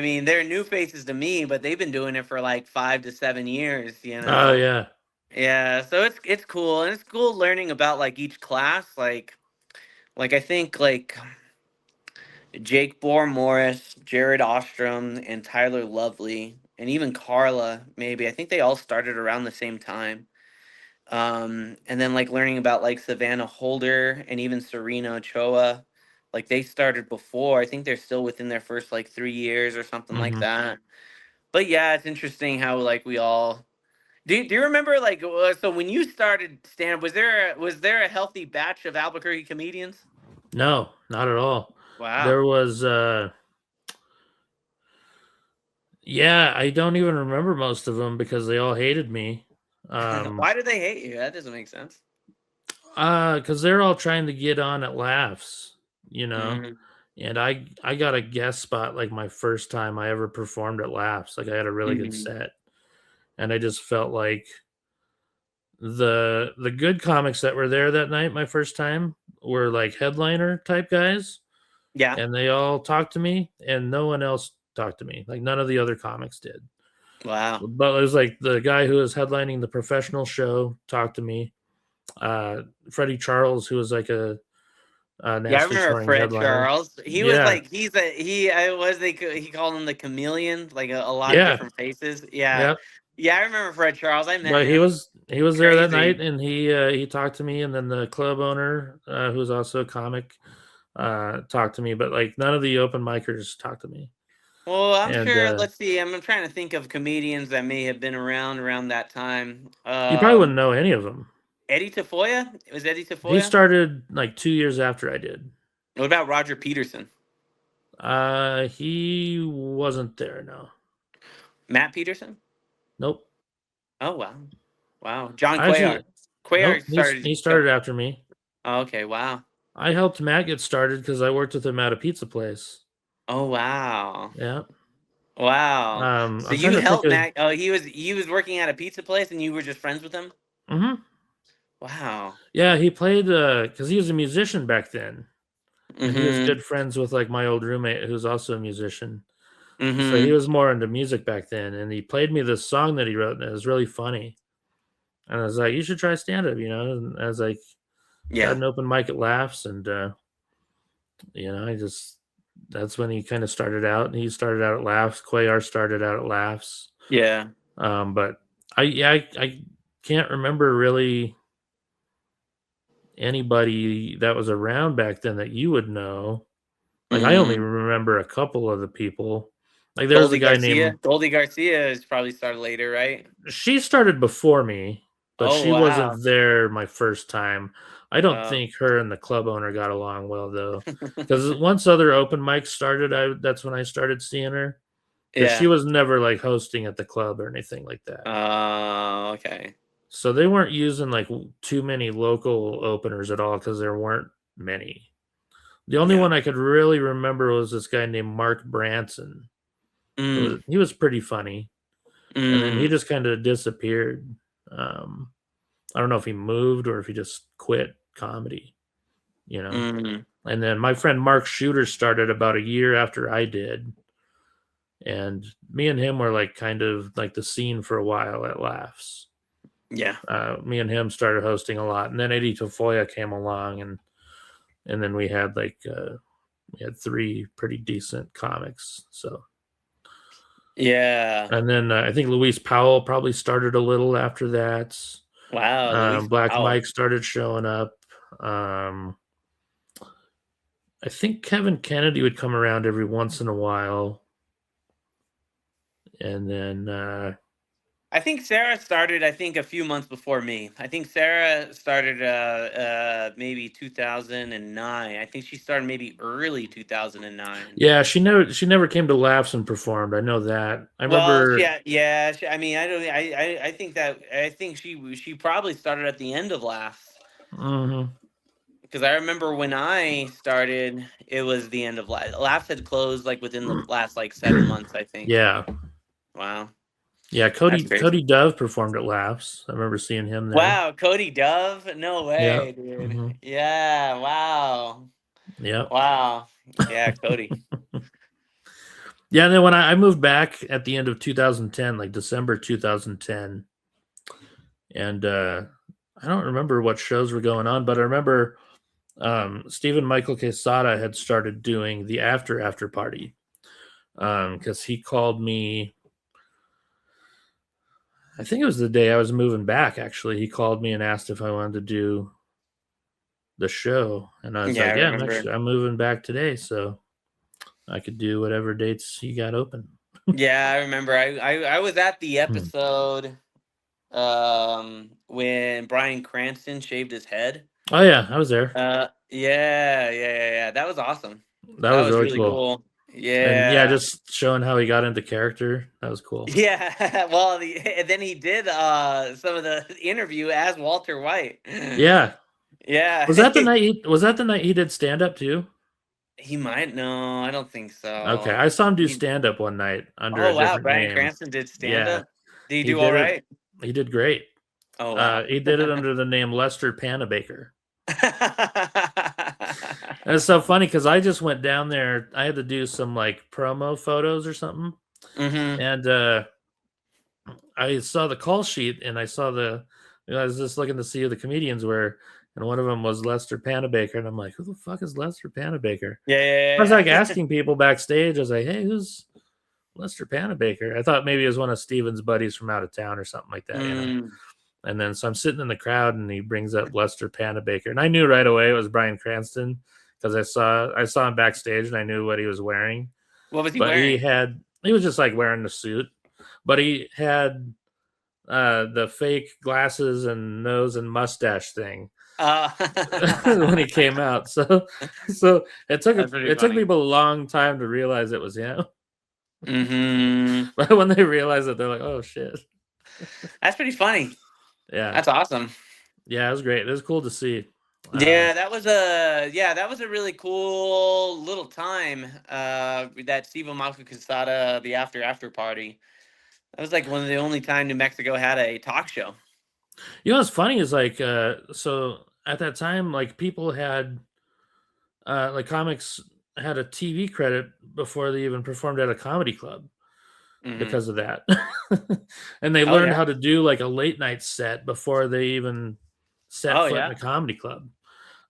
S2: mean they're new faces to me, but they've been doing it for like 5 to 7 years.
S1: Oh yeah.
S2: Yeah, so it's cool and it's cool learning about like each class, like I think like Jake Bohr Morris, Jared Ostrom, and Tyler Lovely, and even Carla, maybe. I think they all started around the same time. And then like learning about like Savannah Holder and even Serena Ochoa, like they started before. I think they're still within their first like 3 years or something like
S1: Hmm.
S2: that. But yeah, it's interesting how like we all do you remember like so when you started stand up, was there a healthy batch of Albuquerque comedians?
S1: No, not at all.
S2: Wow.
S1: There was yeah, I don't even remember most of them because they all hated me.
S2: Why do they hate you? That doesn't make sense.
S1: Because they're all trying to get on at Laughs, you know.
S2: Mm,
S1: And I got a guest spot like my first time I ever performed at Laughs. Like I had a really good
S2: mm.
S1: set, and I just felt like the good comics that were there that night, my first time, were like headliner type guys,
S2: Yeah.
S1: and they all talked to me, and no one else talked to me. Like none of the other comics did.
S2: Wow.
S1: But it was like the guy who was headlining the professional show talked to me. Freddie Charles, who was like a
S2: Yeah, I
S1: national
S2: remember
S1: touring
S2: Fred
S1: headliner.
S2: Charles. He was
S1: Yeah,
S2: like he's a he I was they he called him the chameleon, like a lot of
S1: yeah,
S2: different faces. Yeah.
S1: yeah.
S2: Yeah, I remember Fred Charles. I met
S1: But
S2: him.
S1: he was there that night,
S2: Crazy.
S1: and he talked to me, and then the club owner, who's also a comic, talked to me. But like none of the open micers talked to me,
S2: Well, I'm
S1: and
S2: sure. Let's see. I'm trying to think of comedians that may have been around that time.
S1: you probably wouldn't know any of them.
S2: Eddie Tafoya. Was Eddie
S1: He
S2: Tafoya?
S1: started like 2 years after I did.
S2: What about Roger Peterson?
S1: He wasn't there. No,
S2: Matt Peterson?
S1: nope.
S2: Oh wow, wow. John
S1: I actually
S2: Cuellar. Cuellar
S1: Nope,
S2: started.
S1: he started after me.
S2: Oh, okay, wow.
S1: I helped Matt get started because I worked with him at a pizza place.
S2: Oh, wow.
S1: Yeah.
S2: Wow. So
S1: I'm trying
S2: you
S1: to think
S2: helped
S1: of.
S2: Mac. Oh, he was working at a pizza place, and you were just friends with him.
S1: Mhm.
S2: Wow.
S1: Yeah, he played because he was a musician back then, and he was
S2: Mm-hmm.
S1: good friends with like my old roommate who's also a musician. So he
S2: Mm-hmm.
S1: was more into music back then, and he played me this song that he wrote, and it was really funny. And I was like, "You should try stand up," you know. And I was like, got
S2: Yeah.
S1: an open mic at Laughs, and I just that's when he kind of started out. He started out at Laughs. Cuellar started out at Laughs.
S2: Yeah.
S1: But I can't remember really anybody that was around back then that you would know. Like I only
S2: Mm.
S1: remember a couple of the people. Like there's a guy named
S2: Goldie Garcia is probably started later, right?
S1: she started before me, but
S2: Oh,
S1: she
S2: wow.
S1: wasn't there my first time. I don't
S2: Uh,
S1: think her and the club owner got along well though. Because once other open mics started, that's when I started seeing her. Because she
S2: yeah.
S1: was never like hosting at the club or anything like that.
S2: Okay.
S1: So they weren't using like too many local openers at all because there weren't many. The only
S2: Yeah.
S1: one I could really remember was this guy named Mark Branson.
S2: Mm.
S1: He was pretty funny, and then he
S2: Mm.
S1: just kind of disappeared. Um, I don't know if he moved or if he just quit comedy, you know.
S2: Mm.
S1: And then my friend Mark Shooter started about a year after I did, and me and him were like kind of like the scene for a while at Laughs.
S2: Yeah.
S1: Me and him started hosting a lot, and then Eddie Tafoya came along, and then we had three pretty decent comics. So,
S2: Yeah.
S1: and then I think Luis Powell probably started a little after that.
S2: Wow, Luis
S1: Black
S2: Powell.
S1: Mike started showing up. I think Kevin Kennedy would come around every once in a while, and then
S2: I think Sarah started, I think, a few months before me. I think Sarah started maybe 2009. I think she started maybe early 2009.
S1: yeah, she never came to Laughs and performed. I know that. I
S2: Well,
S1: remember.
S2: yeah. I mean, I don't. I think that. I think she probably started at the end of Laughs,
S1: Mhm.
S2: because I remember when I started, it was the end of Laughs. Laughs had closed like within the last like 7 months, I think.
S1: Yeah,
S2: Wow,
S1: yeah.
S2: that's
S1: Cody
S2: crazy.
S1: Dove performed at Laughs. I remember seeing him there.
S2: Wow, Cody Dove? No
S1: Yeah.
S2: way, dude.
S1: Hmm.
S2: Yeah, wow.
S1: Yep.
S2: Wow. Yeah, Cody.
S1: Yeah. And then when I moved back at the end of 2010, like December 2010, and I don't remember what shows were going on, but I remember Stephen Michael Quesada had started doing the after party because he called me. I think it was the day I was moving back. Actually, he called me and asked if I wanted to do the show, and I was
S2: Yeah, I
S1: like, "Yeah,
S2: remember.
S1: I'm moving back today, so I could do whatever dates you got open."
S2: Yeah, I remember. I was at the
S1: Hmm.
S2: episode when Bryan Cranston shaved his head.
S1: Oh yeah, I was there.
S2: Yeah. That was awesome.
S1: That
S2: That
S1: was
S2: was
S1: really
S2: really
S1: cool,
S2: cool.
S1: and yeah,
S2: Yeah.
S1: just showing how he got into character. That was cool.
S2: Yeah. Well, and then he did some of the interview as Walter White.
S1: Yeah,
S2: Yeah.
S1: was that the night he did stand up too?
S2: He might. No, I don't think
S1: Okay,
S2: so.
S1: I saw him do
S2: He,
S1: stand up one night under a
S2: oh wow,
S1: different
S2: Bryan
S1: name.
S2: Cranston did stand
S1: Yeah,
S2: up. Did he
S1: he
S2: do all
S1: did it.
S2: right?
S1: He did great.
S2: Oh wow.
S1: He did it under the name Lester Panabaker. And it's so funny because I just went down there. I had to do some like promo photos or something,
S2: Mm-hmm.
S1: and I saw the call sheet and I saw I was just looking to see who the comedians were, and one of them was Lester Panabaker, and I'm like, who the fuck is Lester Panabaker? I was like
S2: Yeah.
S1: asking people backstage. I was like, hey, who's Lester Panabaker? I thought maybe it was one of Steven's buddies from out of town or something like that, you know.
S2: Mm.
S1: And then so I'm sitting in the crowd and he brings up Lester Panabaker, and I knew right away it was Bryan Cranston because I saw him backstage and I knew what he was wearing.
S2: What was he
S1: But
S2: wearing?
S1: he was just like wearing the suit, but he had the fake glasses and nose and mustache thing
S2: Uh,
S1: when he came out. So
S2: That's pretty
S1: it took
S2: funny.
S1: people a long time to realize it was him.
S2: Mm-hmm.
S1: But when they realize it, they're like, "Oh shit!"
S2: That's pretty funny.
S1: Yeah,
S2: That's awesome.
S1: Yeah, it was great. It was cool to see.
S2: Yeah, that was a really cool little time. That Steve Malco Casada, the after party. That was like one of the only time New Mexico had a talk show.
S1: You know what's funny is like so at that time like people had like comics had a TV credit before they even performed at a comedy club
S2: Hmm.
S1: because of that. And they
S2: Oh
S1: learned
S2: yeah.
S1: how to do like a late night set before they even set
S2: Oh
S1: foot in
S2: yeah.
S1: a comedy club.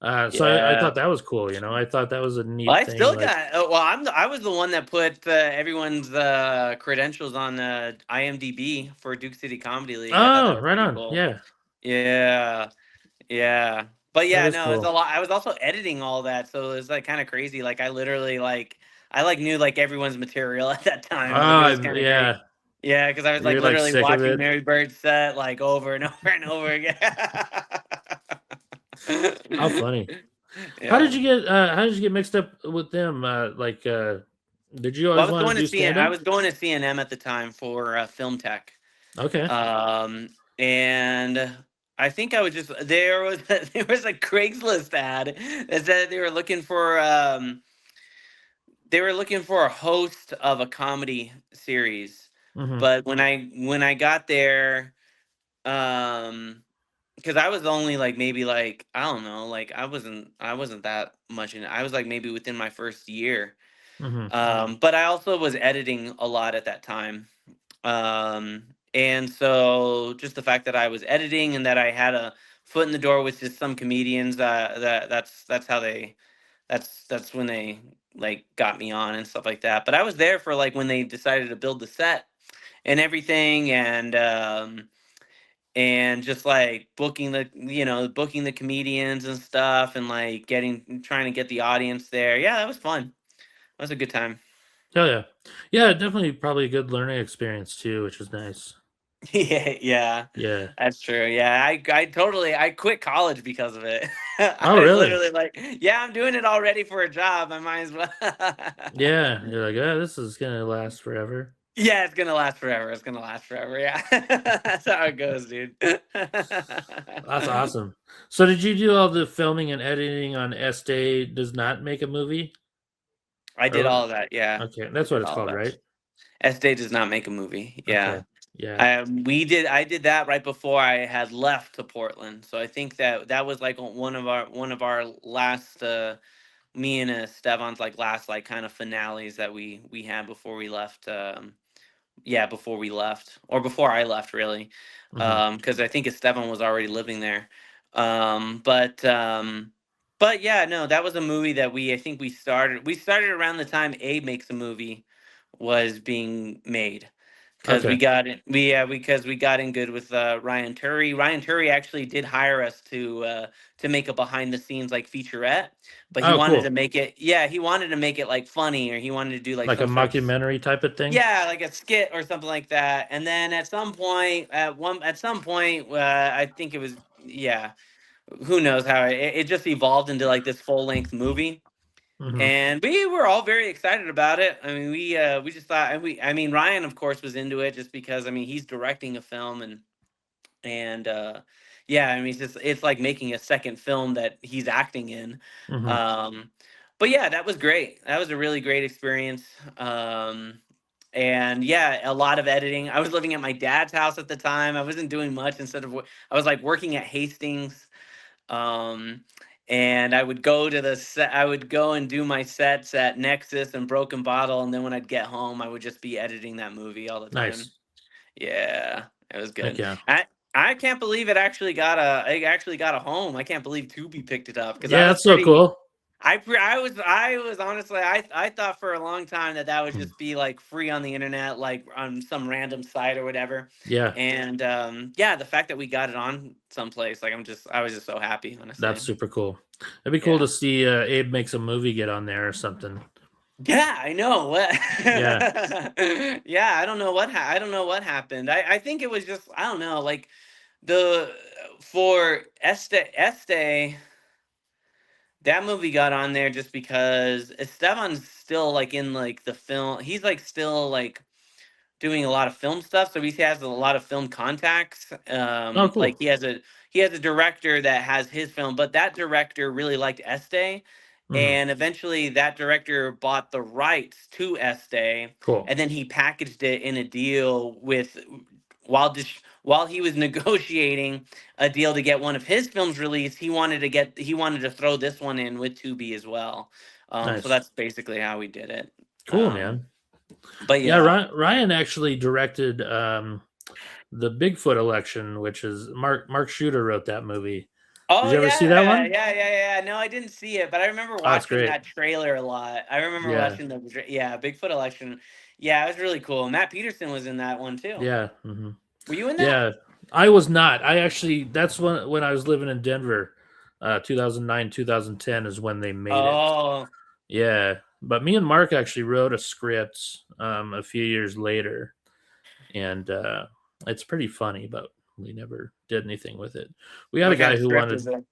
S1: So I
S2: Yeah.
S1: thought that was cool, you know. I thought that was a
S2: Well,
S1: neat
S2: I
S1: thing.
S2: still
S1: Like,
S2: got. Well, I was the one that put everyone's credentials on IMDb for Duke City Comedy League. I thought that
S1: oh,
S2: was
S1: right
S2: pretty
S1: on.
S2: cool.
S1: Yeah,
S2: Yeah. Yeah. But
S1: that
S2: yeah,
S1: is
S2: no, it's a
S1: cool.
S2: lot. I was also editing all that, so it was like kind of crazy. Like I literally I like knew like everyone's material at that time. Like it was kind of great.
S1: Yeah,
S2: Yeah, because I was like
S1: you're like
S2: literally
S1: sick of
S2: watching
S1: it.
S2: Mary Bird's set like over and over and over again.
S1: How funny.
S2: Yeah.
S1: How did you get mixed up with them? Did you
S2: Well,
S1: always want to do stand
S2: I
S1: up?
S2: was going to CNM at the time for film tech.
S1: Okay.
S2: And I think I was just there was there was a Craigslist ad that said they were looking for a host of a comedy series.
S1: Hmm.
S2: But when I got there, um because I was only like maybe like I don't know, like I wasn't that much in it. I was like maybe within my first year.
S1: Hmm.
S2: But I also was editing a lot at that time. And so just the fact that I was editing and that I had a foot in the door with just some comedians, that's how that's when they like got me on and stuff like that. But I was there for like when they decided to build the set and everything, and just like booking the comedians and stuff, and like getting trying to get the audience there. Yeah, that was fun. That was a good time.
S1: Oh yeah, yeah. Definitely, probably a good learning experience too, which was nice.
S2: Yeah, yeah,
S1: Yeah.
S2: that's true. Yeah, I totally I quit college because of it. I
S1: Oh
S2: was
S1: really?
S2: literally like, yeah, I'm doing it already for a job. I might as well.
S1: Yeah. You're like, oh, this is gonna last forever.
S2: Yeah, it's gonna last forever. It's gonna last forever. Yeah, that's how it goes, dude.
S1: That's awesome. So did you do all the filming and editing on Estee Does Not Make a Movie?
S2: I did
S1: Or
S2: all of that. Yeah,
S1: okay,
S2: I
S1: that's what
S2: did
S1: it's
S2: all of
S1: called,
S2: that.
S1: right?
S2: S-Day does not make a movie. Yeah.
S1: Okay. Yeah.
S2: I did that right before I had left to Portland. So I think that was like one of our last me and Stevan's like last like kind of finales that we had before we left. Yeah, before we left, or before I left, really,
S1: Hmm.
S2: because I think Esteban was already living there. Um, but um, but yeah, no, that was a movie that I think we started around the time Abe Makes a Movie was being made, because
S1: Okay.
S2: we got in good with Ryan Turry. Ryan Turry actually did hire us to make a behind the scenes like featurette, but he
S1: Oh,
S2: wanted to
S1: cool.
S2: make it he wanted to make it like funny, or he wanted to do like
S1: Like a
S2: some sort of
S1: mockumentary type of thing.
S2: yeah, like a skit or something like that. And then at some point, I think it was who knows how it just evolved into like this full length movie,
S1: Hmm.
S2: and we were all very excited about it. I mean, we just thought, and I mean, Ryan, of course, was into it just because I mean he's directing a film, and yeah, I mean it's like making a second film that he's acting in.
S1: Hmm.
S2: um but yeah, that was great. That was a really great experience. And yeah, a lot of editing. I was living at my dad's house at the time. I wasn't doing much. I was like working at Hastings. um and I would go to the set. I would go and do my sets at Nexus and Broken Bottle, and then when I'd get home I would just be editing that movie all the time.
S1: Nice.
S2: Yeah, it was
S1: Heck
S2: good.
S1: yeah.
S2: I can't believe it actually got a home. I can't believe Tubi picked it up because I
S1: Yeah,
S2: was
S1: that's so
S2: pretty.
S1: cool.
S2: I was honestly I thought for a long time that would
S1: Hmm.
S2: just be like free on the internet, like on some random site or whatever.
S1: Yeah,
S2: And yeah, the fact that we got it on someplace, like I was just so happy,
S1: that's
S2: honestly.
S1: super cool. It'd be cool
S2: Yeah.
S1: to see Abe Makes a Movie get on there or something.
S2: Yeah, I know what.
S1: Yeah.
S2: Yeah, I don't know what happened. I think it was just I don't know, like the for Este, that movie got on there just because Esteban's still like in like the film. He's like still like doing a lot of film stuff, so he has a lot of film contacts.
S1: Oh,
S2: Like
S1: cool.
S2: he has a director that has his film, but that director really liked Este,
S1: Hmm.
S2: and eventually that director bought the rights to Este,
S1: Cool.
S2: and then he packaged it in a deal with while he was negotiating a deal to get one of his films released, he wanted to throw this one in with Tubi as well. So
S1: Nice.
S2: that's basically how we did it.
S1: Cool, man.
S2: But
S1: Yeah,
S2: yeah.
S1: Ryan actually directed the Bigfoot election, which is Mark Shooter wrote that movie. Did
S2: Oh
S1: you ever see
S2: yeah,
S1: that one?
S2: yeah. No, I didn't see it, but I remember
S1: Oh, that's
S2: watching
S1: great.
S2: that trailer a lot. I remember
S1: Yeah,
S2: watching Bigfoot election. Yeah, it was really cool. Matt Peterson was in that one too.
S1: yeah, hmm,
S2: Were you in that?
S1: yeah. I was not. I actually that's when I was living in Denver, 2009, 2010 is when they made it.
S2: Oh,
S1: Yeah, but me and Mark actually wrote a script a few years later, and it's pretty funny, but we never did anything with it. We had a
S2: what kind
S1: guy
S2: of
S1: who
S2: script is
S1: wanted.
S2: it?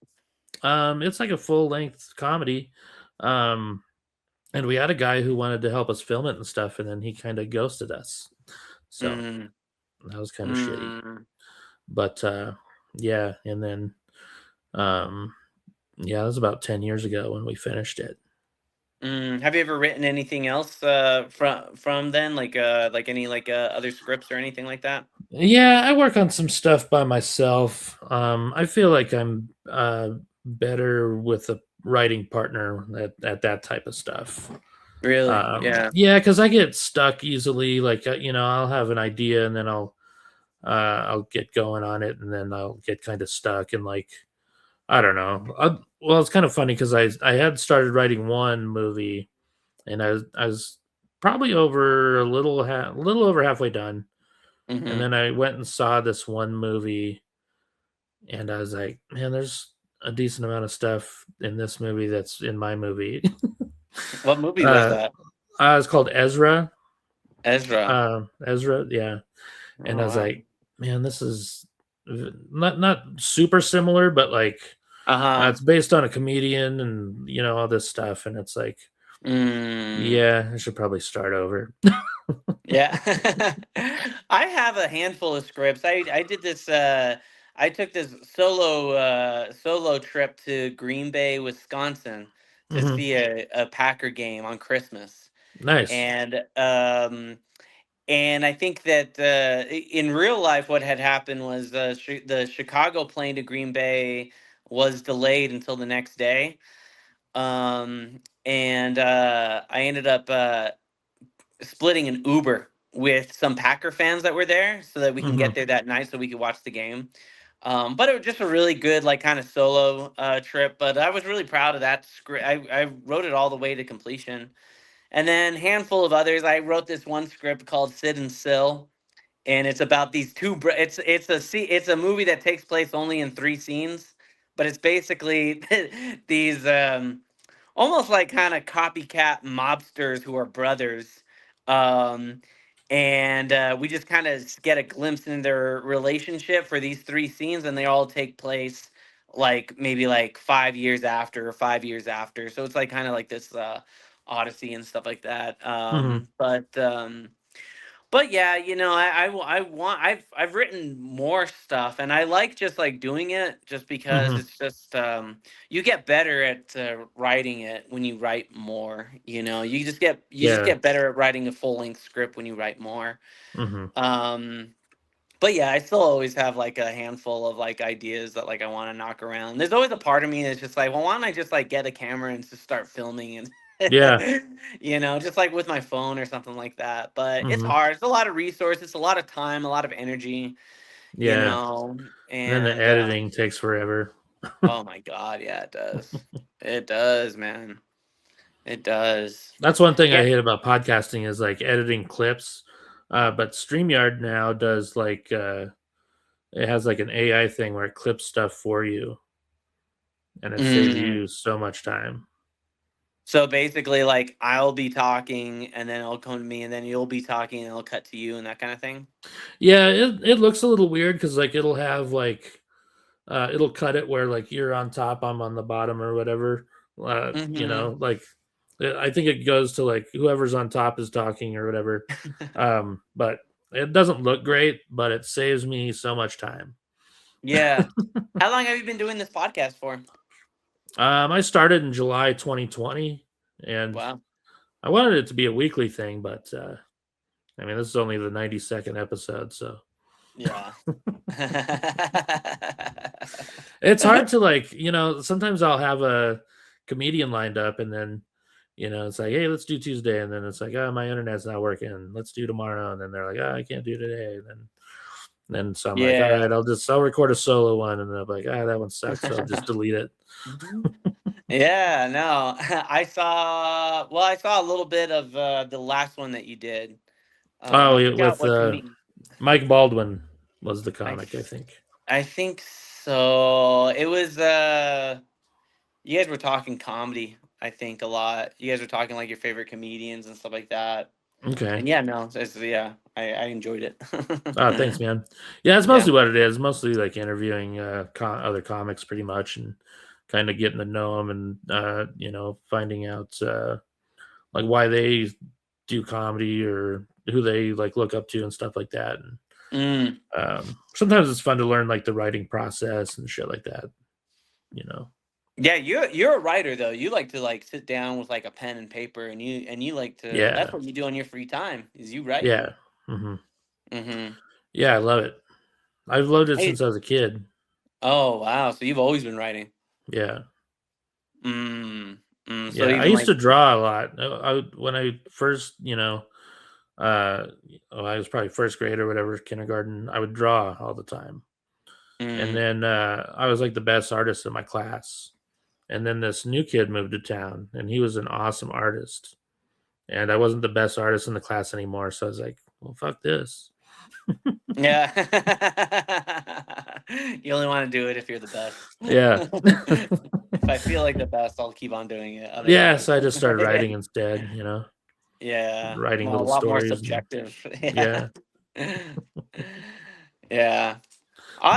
S1: It's like a full length comedy, um, and we had a guy who wanted to help us film it and stuff, and then he kind of ghosted us. So
S2: Mm,
S1: that was kind of shitty.
S2: mm,
S1: But yeah, and then um, yeah, that was about 10 years ago when we finished it.
S2: Have you ever written anything else from then, like any other scripts or anything like that?
S1: Yeah, I work on some stuff by myself. I feel like I'm better with a writing partner at that type of stuff.
S2: Really? Yeah.
S1: Yeah, because I get stuck easily. Like I'll have an idea and then I'll get going on it and then I'll get kind of stuck and like I don't know. Well, it's kind of funny because I had started writing one movie and I was probably over a little over halfway done, and
S2: Mm-hmm.
S1: then I went and saw this one movie, and I was like, man, there's a decent amount of stuff in this movie that's in my movie.
S2: What movie was
S1: uh,
S2: that?
S1: it's called Ezra.
S2: Ezra.
S1: Ezra, yeah. And
S2: Oh
S1: I was
S2: wow.
S1: like, man, this is not super similar, but like
S2: Uh-huh.
S1: it's based on a comedian and all this stuff, and it's like,
S2: Mm.
S1: yeah, I should probably start over.
S2: Yeah. I have a handful of scripts. I did this I took this solo trip to Green Bay, Wisconsin to
S1: Hmm.
S2: see a Packer game on Christmas.
S1: Nice.
S2: And I think that in real life what had happened was the Chicago plane to Green Bay was delayed until the next day. And I ended up splitting an Uber with some Packer fans that were there so that we can get
S1: Hmm.
S2: there that night so we could watch the game. But it was just a really good, like, kind of solo trip. But I was really proud of that script. I wrote it all the way to completion. And then handful of others. I wrote this one script called Sid and Sil, and it's about these it's a movie that takes place only in three scenes, but it's basically these almost like kind of copycat mobsters who are brothers. Um, and we just kind of get a glimpse into their relationship for these three scenes, and they all take place like maybe like 5 years after or 5 years after. So it's like kind of like this odyssey and stuff like that.
S1: Hmm.
S2: But yeah, I want I've written more stuff, and I like just like doing it just because
S1: Hmm.
S2: it's just you get better at writing it when you write more. You just
S1: Yeah.
S2: get better at writing a full length script when you write more.
S1: Hmm.
S2: Um, but yeah, I still always have like a handful of like ideas that like I want to knock around. There's always a part of me that's just like, well, why don't I just like get a camera and just start filming and
S1: Yeah.
S2: just like with my phone or something like that. But it's
S1: Hmm.
S2: hard. It's a lot of resources, a lot of time, a lot of energy,
S1: Yeah. And then the
S2: and
S1: editing takes forever.
S2: oh my god, yeah, it does. It does, man. It does.
S1: That's one thing I
S2: Yeah.
S1: hate about podcasting is like editing clips. But StreamYard now does like it has like an AI thing where it clips stuff for you and it saves
S2: Mm.
S1: you so much time.
S2: So basically, like I'll be talking, and then it'll come to me, and then you'll be talking, and it'll cut to you, and that kind of thing.
S1: Yeah, it looks a little weird because like it'll have like it'll cut it where like you're on top, I'm on the bottom or whatever.
S2: Mm-hmm.
S1: Like I think it goes to like whoever's on top is talking or whatever. But it doesn't look great, but it saves me so much time.
S2: Yeah. How long have you been doing this podcast for?
S1: I started in July 2020, and
S2: Wow.
S1: I wanted it to be a weekly thing, but I mean, this is only the 92nd episode, so
S2: Yeah.
S1: it's hard to like, sometimes I'll have a comedian lined up, and then it's like, hey, let's do Tuesday, and then it's like, oh, my internet's not working. Let's do tomorrow, and then they're like, oh, I can't do today. And then so I'm like, all
S2: Yeah.
S1: right, I'll record a solo one, and they're like, ah, that one sucks, so I'll just delete it.
S2: Yeah, no. I saw a little bit of the last one that you did.
S1: Oh,
S2: I
S1: yeah,
S2: forgot
S1: with
S2: what comedian.
S1: Mike Baldwin was the
S2: I
S1: comic, I
S2: th-
S1: think.
S2: I think so. It was you guys were talking comedy, I think, a lot. You guys were talking like your favorite comedians and stuff like that.
S1: Okay.
S2: And yeah, no, yeah, I enjoyed it.
S1: Oh, thanks, man. Yeah, that's
S2: Yeah.
S1: mostly what it is. Mostly like interviewing other comics, pretty much, and kind of getting to know them, and finding out like why they do comedy, or who they like look up to and stuff like that. And
S2: Mm.
S1: sometimes it's fun to learn like the writing process and shit like that. You know.
S2: Yeah, you're a writer though. You like to like sit down with like a pen and paper, and you like to. That's
S1: Yeah.
S2: what you do on your free time. Is you write.
S1: Yeah. Hmm.
S2: Mm-hmm.
S1: Yeah, I love it. I've loved it
S2: Hey.
S1: since I was a kid.
S2: Oh wow! So you've always been writing.
S1: Yeah.
S2: Mm. So
S1: Yeah. I
S2: even
S1: used
S2: like.
S1: to draw a lot. When I first, uh, I was probably first grade or whatever, kindergarten. I would draw all the time, and
S2: Mm.
S1: then I was like the best artist in my class. And then this new kid moved to town, and he was an awesome artist. And I wasn't the best artist in the class anymore, so I was like, "Well, fuck this."
S2: Yeah. You only want to do it if you're the best.
S1: Yeah.
S2: If I feel like the best, I'll keep on doing it.
S1: Yeah,
S2: Otherwise,
S1: so I just started writing instead,
S2: yeah,
S1: writing
S2: well, a
S1: little
S2: lot more
S1: stories, and
S2: subjective. Yeah.
S1: yeah.
S2: Yeah.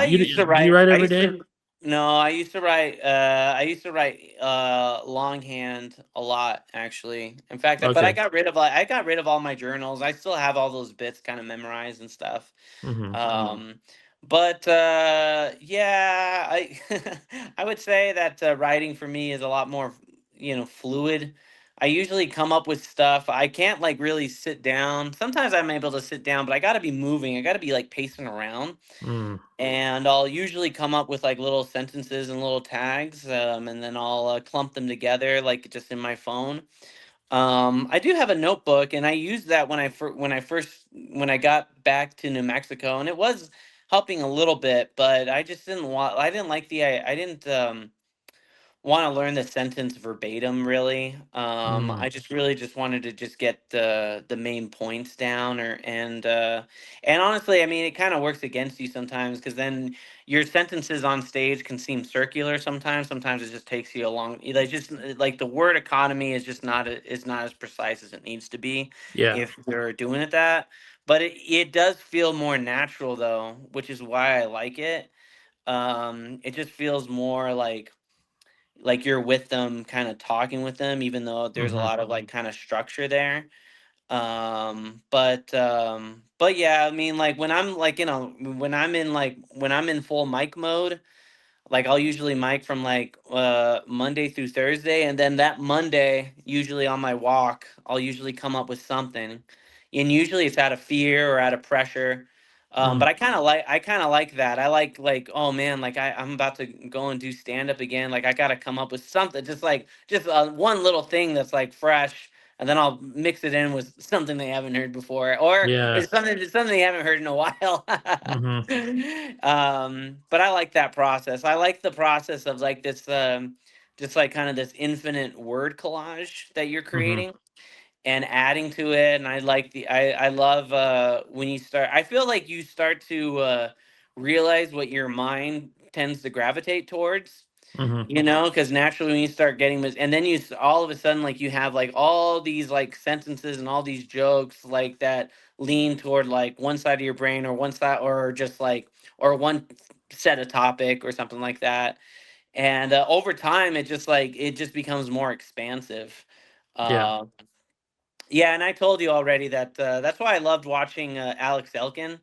S1: Do you write
S2: I
S1: every
S2: used
S1: day?
S2: to no, I used to write longhand a lot actually. In fact, but
S1: Okay.
S2: I got rid of all my journals. I still have all those bits kind of memorized and stuff.
S1: Mhm.
S2: Um but yeah, I I would say that writing for me is a lot more, fluid. I usually come up with stuff. I can't like really sit down. Sometimes I'm able to sit down, but I got to be moving. I got to be like pacing around,
S1: Mm.
S2: and I'll usually come up with like little sentences and little tags, and then I'll clump them together like just in my phone. I do have a notebook, and I used that when I got back to New Mexico, and it was helping a little bit, but I just didn't want. I didn't like the. I didn't. Want to learn the sentence verbatim really.
S1: Mm.
S2: I just really just wanted to just get the main points down, and honestly, I mean, it kind of works against you sometimes, because then your sentences on stage can seem circular sometimes it just takes you a long, like, just like the word economy is just is not as precise as it needs to be
S1: Yeah.
S2: if you're doing it that. But it does feel more natural though, which is why I like it. It just feels more like you're with them, kind of talking with them, even though there's a
S1: Mhm.
S2: lot of like kind of structure there. But yeah, I mean, like when I'm like, when I'm in full mic mode, like I'll usually mic from like Monday through Thursday, and then that Monday, usually on my walk, I'll usually come up with something, and usually it's out of fear or out of pressure. But
S1: Mm.
S2: I kind of like that. I like, oh man, like I'm about to go and do stand up again. Like I got to come up with something, just one little thing that's like fresh, and then I'll mix it in with something they haven't heard before, or
S1: Yeah.
S2: it's something they haven't heard in a while.
S1: Mhm.
S2: But I like that process. I like the process of like this, just like kind of this infinite word collage that you're
S1: Mhm.
S2: creating and adding to it. And I love when you start. I feel like you start to realize what your mind tends to gravitate towards,
S1: Mhm.
S2: because naturally when you start getting this, and then all of a sudden, like, you have like all these like sentences and all these jokes like that lean toward like one side of your brain, or one side, or just like, or one set of topic or something like that. And over time it just becomes more expansive.
S1: Yeah.
S2: uh, yeah, and I told you already that that's why I loved watching Alex Elkin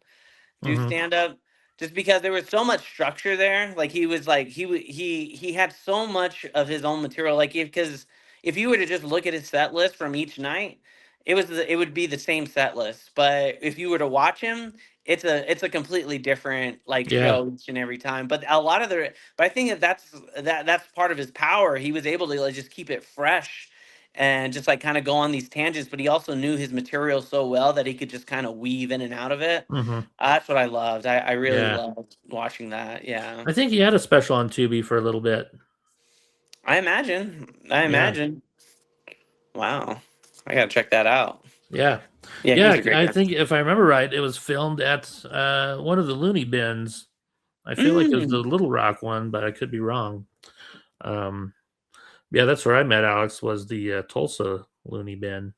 S2: do
S1: Mhm.
S2: stand up, just because there was so much structure there. Like he was like he had so much of his own material. Like because if you were to just look at his set list from each night, it would be the same set list. But if you were to watch him, it's a completely different like
S1: Yeah.
S2: show each and every time. But a lot of the but I think that's part of his power. He was able to like just keep it fresh and just like kind of go on these tangents, but he also knew his material so well that he could just kind of weave in and out of it.
S1: Hmm.
S2: That's what I loved. I really
S1: Yeah.
S2: loved watching that. Yeah.
S1: I think he had a special on Tubi for a little bit.
S2: I imagine. I
S1: Yeah.
S2: imagine. Wow. I gotta check that out.
S1: Yeah.
S2: Yeah, he's
S1: Yeah.
S2: a great
S1: I
S2: guy.
S1: think if I remember right, it was filmed at one of the Looney Bins. I feel like it was the
S2: Mm.
S1: Little Rock one, but I could be wrong. Um, yeah, that's where I met Alex, was the Tulsa Looney Bin.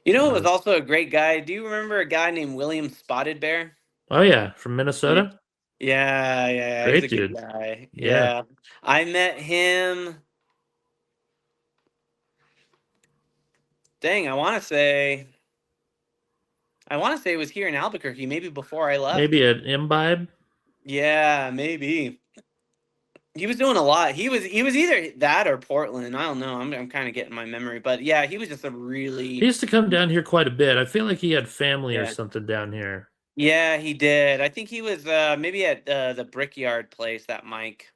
S2: You know who was
S1: Um,
S2: also a great guy? Do you remember a guy named William Spotted Bear?
S1: oh yeah, from
S2: Yeah.
S1: Minnesota.
S2: Yeah, he's
S1: Great
S2: a good
S1: dude.
S2: guy.
S1: Yeah.
S2: Yeah. I met him. Dang, I want to say it was here in Albuquerque, maybe before I left.
S1: Maybe an imbibe.
S2: Yeah, maybe. He was doing a lot. He was either that or Portland. I don't know. I'm kind of getting my memory, but yeah, he was just a
S1: He
S2: really
S1: used to come down here quite a bit. I feel like he had family or
S2: yeah
S1: something down here.
S2: yeah he did. I think he was maybe at the Brickyard place that Mike.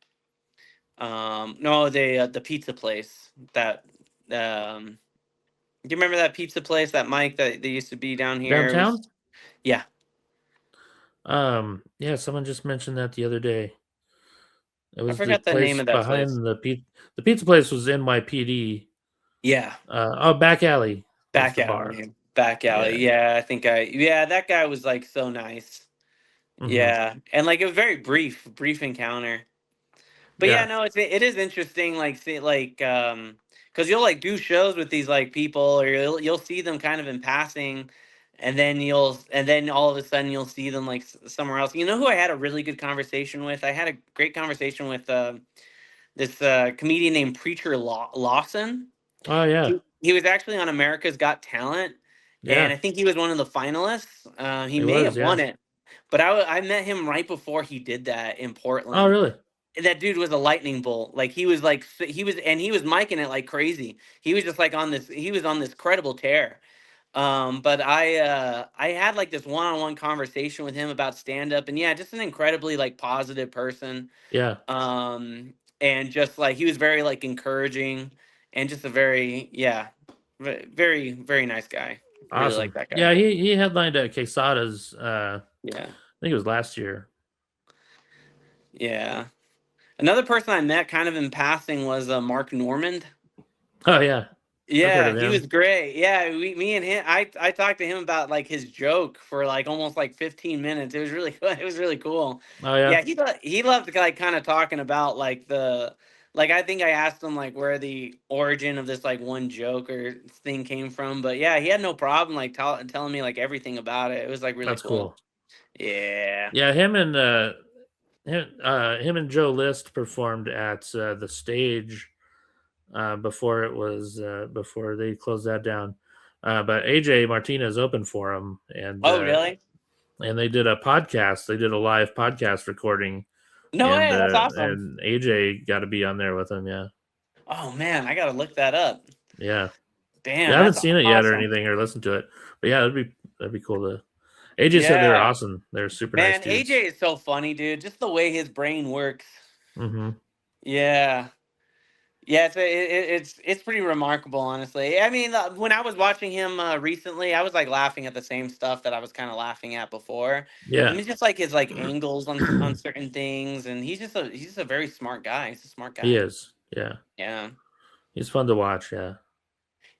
S2: No, the pizza place that do you remember that pizza place that Mike that they used to be down here? It was
S1: Downtown?
S2: yeah.
S1: Yeah, someone just mentioned that the other day. It
S2: I
S1: was the
S2: forgot the name
S1: place
S2: of that place.
S1: behind the pizza place was NYPD.
S2: Yeah,
S1: Back alley was
S2: back
S1: the bar.
S2: alley. Back
S1: Yeah.
S2: alley. Yeah, I think yeah, that guy was like so nice.
S1: Hmm.
S2: Yeah, and like it was very brief encounter. But yeah,
S1: Yeah.
S2: no, it is interesting. Like see, like because you'll like do shows with these like people, or you'll see them kind of in passing, and then all of a sudden you'll see them like somewhere else. You know who I had a really good conversation with? I had a great conversation with this comedian named Preacher Lawson.
S1: Oh yeah.
S2: He was actually on America's Got Talent, and
S1: Yeah.
S2: I think he was one of the finalists. He
S1: It
S2: may
S1: was,
S2: have won
S1: yeah.
S2: it, but I met him right before he did that in
S1: Oh
S2: Portland.
S1: really?
S2: That dude was a lightning bolt. Like he was and he was miking it like crazy. He was just like he was on this credible tear. But I had like this one-on-one conversation with him about stand up, and yeah, just an incredibly like positive person.
S1: Yeah.
S2: And just like he was very like encouraging and just a very very very nice guy. Really like
S1: Awesome.
S2: that guy.
S1: Yeah, he headlined at Quesada's
S2: Yeah.
S1: I think it was last year.
S2: Yeah. Another person I met kind of in passing was Mark Normand.
S1: Oh yeah. I've heard
S2: Yeah,
S1: of
S2: he was
S1: him.
S2: great. Yeah, me and him. I talked to him about like his joke for like almost like 15 minutes. It was really it was really cool.
S1: Oh yeah.
S2: Yeah, he loved like kind of talking about like the like I think I asked him like where the origin of this like one joke or thing came from. But yeah, he had no problem like telling me like everything about it. It was like really
S1: That's
S2: cool.
S1: cool.
S2: Yeah.
S1: Yeah, him and Joe List performed at the stage before it was before they closed that down. But AJ Martinez opened for him,
S2: Oh really?
S1: and they did a podcast. They did a live podcast recording,
S2: No way. That's awesome.
S1: and AJ got to be on there with him. Yeah,
S2: Oh man, I gotta look that up.
S1: yeah, yeah.
S2: Damn,
S1: I haven't
S2: that's
S1: seen it yet or
S2: awesome.
S1: anything or listened to it, but yeah, that'd be cool to. AJ said they were
S2: Yeah.
S1: awesome. They're super nice
S2: Man,
S1: dudes.
S2: AJ is so funny, dude. Just the way his brain works.
S1: Hmm.
S2: Yeah. Yeah, it's pretty remarkable, honestly. I mean, when I was watching him recently, I was like laughing at the same stuff that I was kind of laughing at before. I
S1: Yeah,
S2: mean, just like his like angles on certain things, and he's just a very smart guy. He's a smart
S1: he
S2: guy.
S1: is. Yeah,
S2: Yeah,
S1: he's fun to watch. Yeah.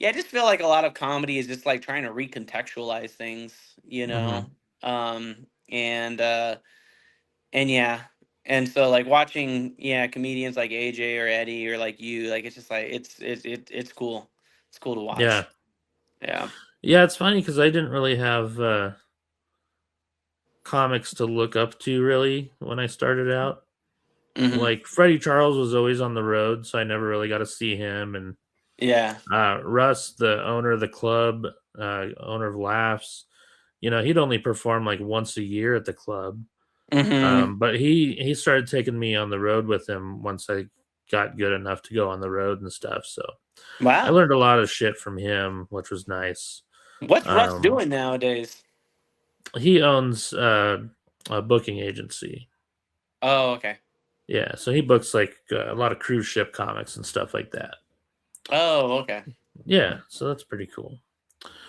S2: yeah. I just feel like a lot of comedy is just like trying to recontextualize things, you know.
S1: Hmm.
S2: Um, and and yeah, and so like watching comedians like AJ or Eddie or like you, like it's just like it's cool. It's cool to
S1: Yeah.
S2: watch. Yeah.
S1: Yeah, it's funny because I didn't really have comics to look up to really when I started out.
S2: Hmm.
S1: Like Freddie Charles was always on the road, so I never really got to see him. And
S2: Yeah.
S1: Russ, the owner of the club, owner of Laughs, he'd only perform like once a year at the club.
S2: Hmm.
S1: But he started taking me on the road with him once I got good enough to go on the road and stuff. So I
S2: Wow.
S1: learned a lot of shit from him, which was nice.
S2: What's Russ
S1: Um,
S2: doing nowadays?
S1: he owns a booking agency.
S2: Oh, okay.
S1: Yeah, so he books like a lot of cruise ship comics and stuff like that.
S2: Oh, okay.
S1: Yeah, so that's pretty cool.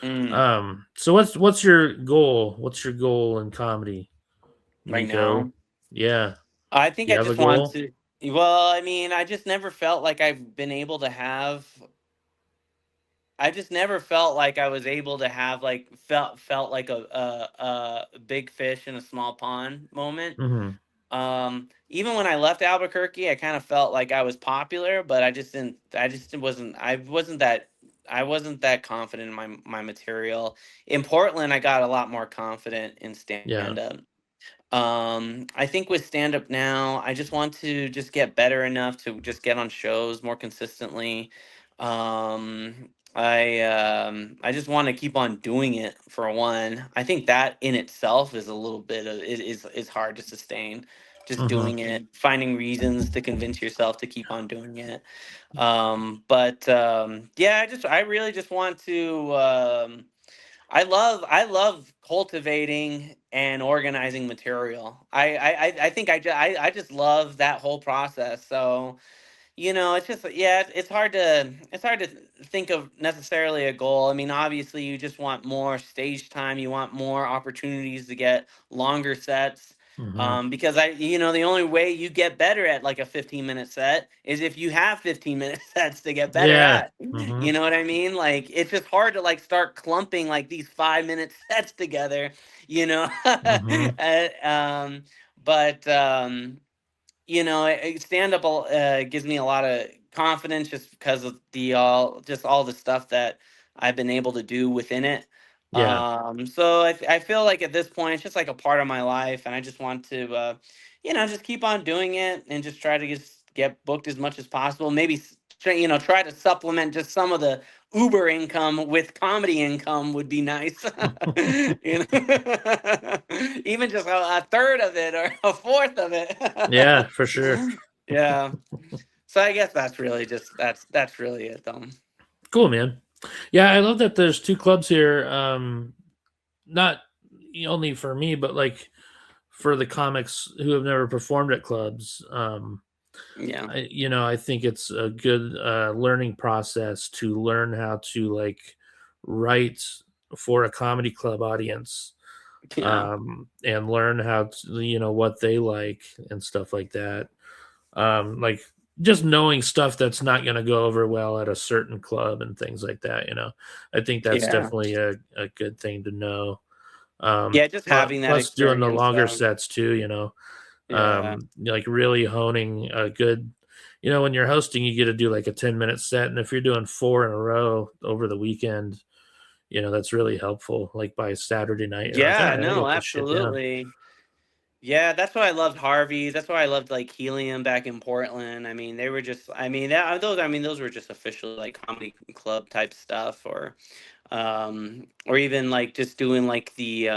S2: Mm.
S1: So what's your goal? What's your goal in comedy,
S2: Right
S1: Nico?
S2: now,
S1: Yeah,
S2: I think
S1: do you
S2: I
S1: have a
S2: just want
S1: goal?
S2: to. Well, I mean, I just never felt like I've been able to have. I just never felt like I was able to have like felt like a big fish in a small pond moment.
S1: Mm-hmm.
S2: Even when I left Albuquerque, I kind of felt like I was popular, but I just didn't. I just wasn't. I wasn't that. I wasn't that confident in my material. In Portland, I got a lot more confident in
S1: Yeah.
S2: stand up. I think with stand up now, I just want to just get better enough to just get on shows more consistently. I just want to keep on doing it for one. I think that in itself is a little bit of it is hard to sustain. Just
S1: Mm-hmm.
S2: doing it, finding reasons to convince yourself to keep on doing it. But yeah, I really just want to I love cultivating and organizing material. I think I just love that whole process. So it's just yeah, it's hard to think of necessarily a goal. I mean, obviously, you just want more stage time. You want more opportunities to get longer sets.
S1: Mm-hmm.
S2: Because the only way you get better at like a 15-minute set is if you have 15-minute sets to get better
S1: Yeah.
S2: at.
S1: Mm-hmm.
S2: You know what I mean? Like it's just hard to like start clumping like these 5-minute sets together. You know,
S1: Mm-hmm.
S2: but stand up gives me a lot of confidence just because of all the stuff that I've been able to do within it.
S1: Yeah.
S2: So I feel like at this point it's just like a part of my life, and I just want to, just keep on doing it and just try to just get booked as much as possible. Maybe try to supplement just some of the Uber income with comedy income would be nice. Even just a third of it or a fourth of it.
S1: Yeah, for sure.
S2: Yeah. So I guess that's really it, though.
S1: Cool, man. Yeah, I love that there's two clubs here. Not only for me, but like for the comics who have never performed at clubs.
S2: Yeah.
S1: I think it's a good learning process to learn how to like write for a comedy club audience,
S2: Yeah.
S1: and learn how to, what they like and stuff like that. Like just knowing stuff that's not going to go over well at a certain club and things like that. I think that's
S2: Yeah.
S1: definitely a good thing to know.
S2: Yeah. Just having that
S1: Plus doing the
S2: experience,
S1: longer
S2: though.
S1: sets too,
S2: Yeah.
S1: like really honing a good, when you're hosting, you get to do like a 10-minute set. And if you're doing four in a row over the weekend, that's really helpful. Like by Saturday night, you're like, all
S2: Yeah.
S1: right, I
S2: No,
S1: got this shit down.
S2: absolutely. Yeah, that's why I loved Harvey. That's why I loved like Helium back in Portland. I mean, they were just. I mean, those were just official like comedy club type stuff, or even like just doing like the.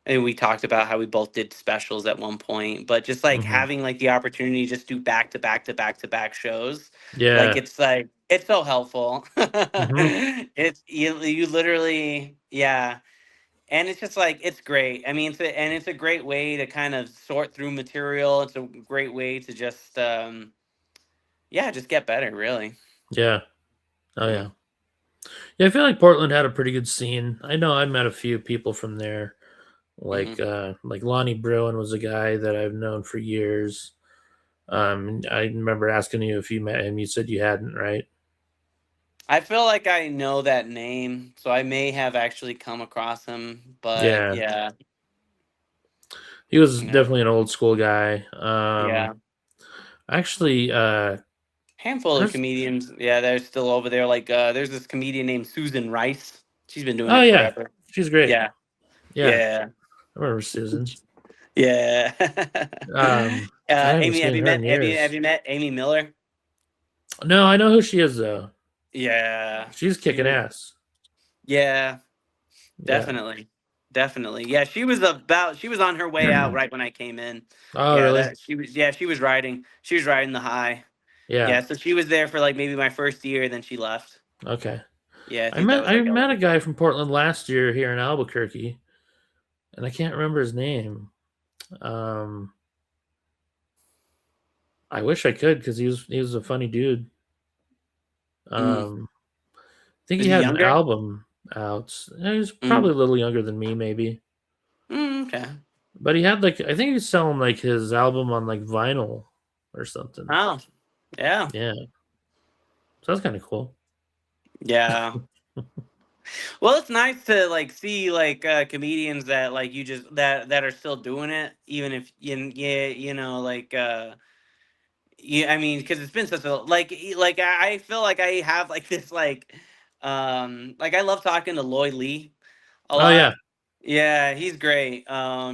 S2: And we talked about how we both did specials at one point, but just like
S1: Hmm.
S2: having like the opportunity to just do back to back to back to back shows,
S1: Yeah.
S2: like it's so helpful.
S1: Hmm.
S2: It's you literally yeah, and it's just like it's great. I mean, it's a great way to kind of sort through material. It's a great way to just yeah, just get better, really.
S1: Yeah. Oh
S2: Yeah.
S1: yeah. Yeah, I feel like Portland had a pretty good scene. I know I met a few people from there.
S2: Hmm.
S1: Like Lonnie Bruin was a guy that I've known for years. I remember asking you if you met him. You said you hadn't, right?
S2: I feel like I know that name, so I may have actually come across him, but
S1: Yeah,
S2: yeah,
S1: he was
S2: yeah,
S1: definitely an old school guy.
S2: yeah.
S1: Actually,
S2: Handful of
S1: there's
S2: comedians, yeah, they're still over there. Like, there's this comedian named Susan Rice. She's been doing
S1: oh
S2: it
S1: yeah,
S2: forever.
S1: she's great.
S2: Yeah,
S1: Yeah,
S2: yeah,
S1: I remember Susan.
S2: yeah.
S1: I haven't
S2: Amy, have
S1: seen
S2: you
S1: her
S2: met?
S1: in
S2: Have
S1: years.
S2: you met Amy Miller?
S1: No, I know who she is though.
S2: Yeah,
S1: She's
S2: she
S1: kicking
S2: was.
S1: ass.
S2: Yeah,
S1: Yeah.
S2: definitely. definitely. Yeah, she was on her way out right when I came in.
S1: Oh,
S2: Yeah,
S1: really?
S2: that she was riding. She was riding the high.
S1: Yeah.
S2: Yeah, so she was there for like maybe my first year, then she left.
S1: Okay.
S2: Yeah, I
S1: I
S2: think that
S1: met
S2: was
S1: I
S2: like
S1: met a guy from Portland last year here in Albuquerque, and I can't remember his name. Um, I wish I could because he was a funny dude.
S2: mm.
S1: I think
S2: Is
S1: he
S2: he
S1: had an
S2: younger?
S1: album out. He was probably
S2: Mm.
S1: a little younger than me, maybe.
S2: Okay.
S1: But he had like I think he's selling like his album on like vinyl or something.
S2: Oh, yeah.
S1: Yeah, so that's kind of cool.
S2: Yeah. Well, it's nice to like see like comedians that like you just that are still doing it, even if yeah, like yeah, I mean, because it's been such a like I feel like I have like this like I love talking to Lloyd Lee a
S1: Oh yeah,
S2: lot. Yeah, he's great. Just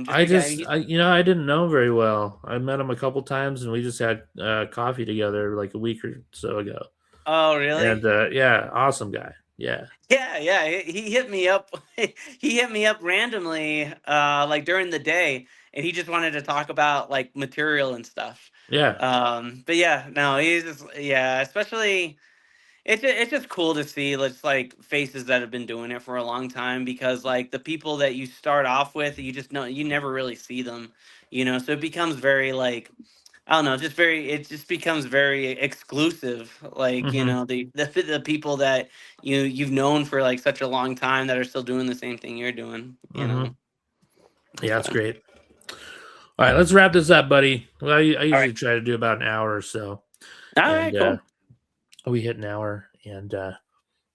S1: I
S2: because
S1: just I didn't know him very well. I met him a couple times and we just had coffee together like a week or so ago.
S2: oh
S1: And
S2: really?
S1: yeah, awesome guy. Yeah,
S2: Yeah, yeah. He hit me up. He hit me up randomly, like during the day, and he just wanted to talk about like material and stuff.
S1: yeah.
S2: But yeah, no, he's just yeah. Especially, it's just cool to see just like faces that have been doing it for a long time because like the people that you start off with, you just know you never really see them, So it becomes very like I don't know, just very. It just becomes very exclusive. Like
S1: Mm-hmm.
S2: the people that you've known for like such a long time that are still doing the same thing you're doing.
S1: Mm-hmm. Yeah, that's
S2: So,
S1: great. All right, let's wrap this up, buddy. Well, I
S2: all right,
S1: usually try to do about an hour or so,
S2: all right,
S1: and
S2: cool.
S1: we hit an hour, and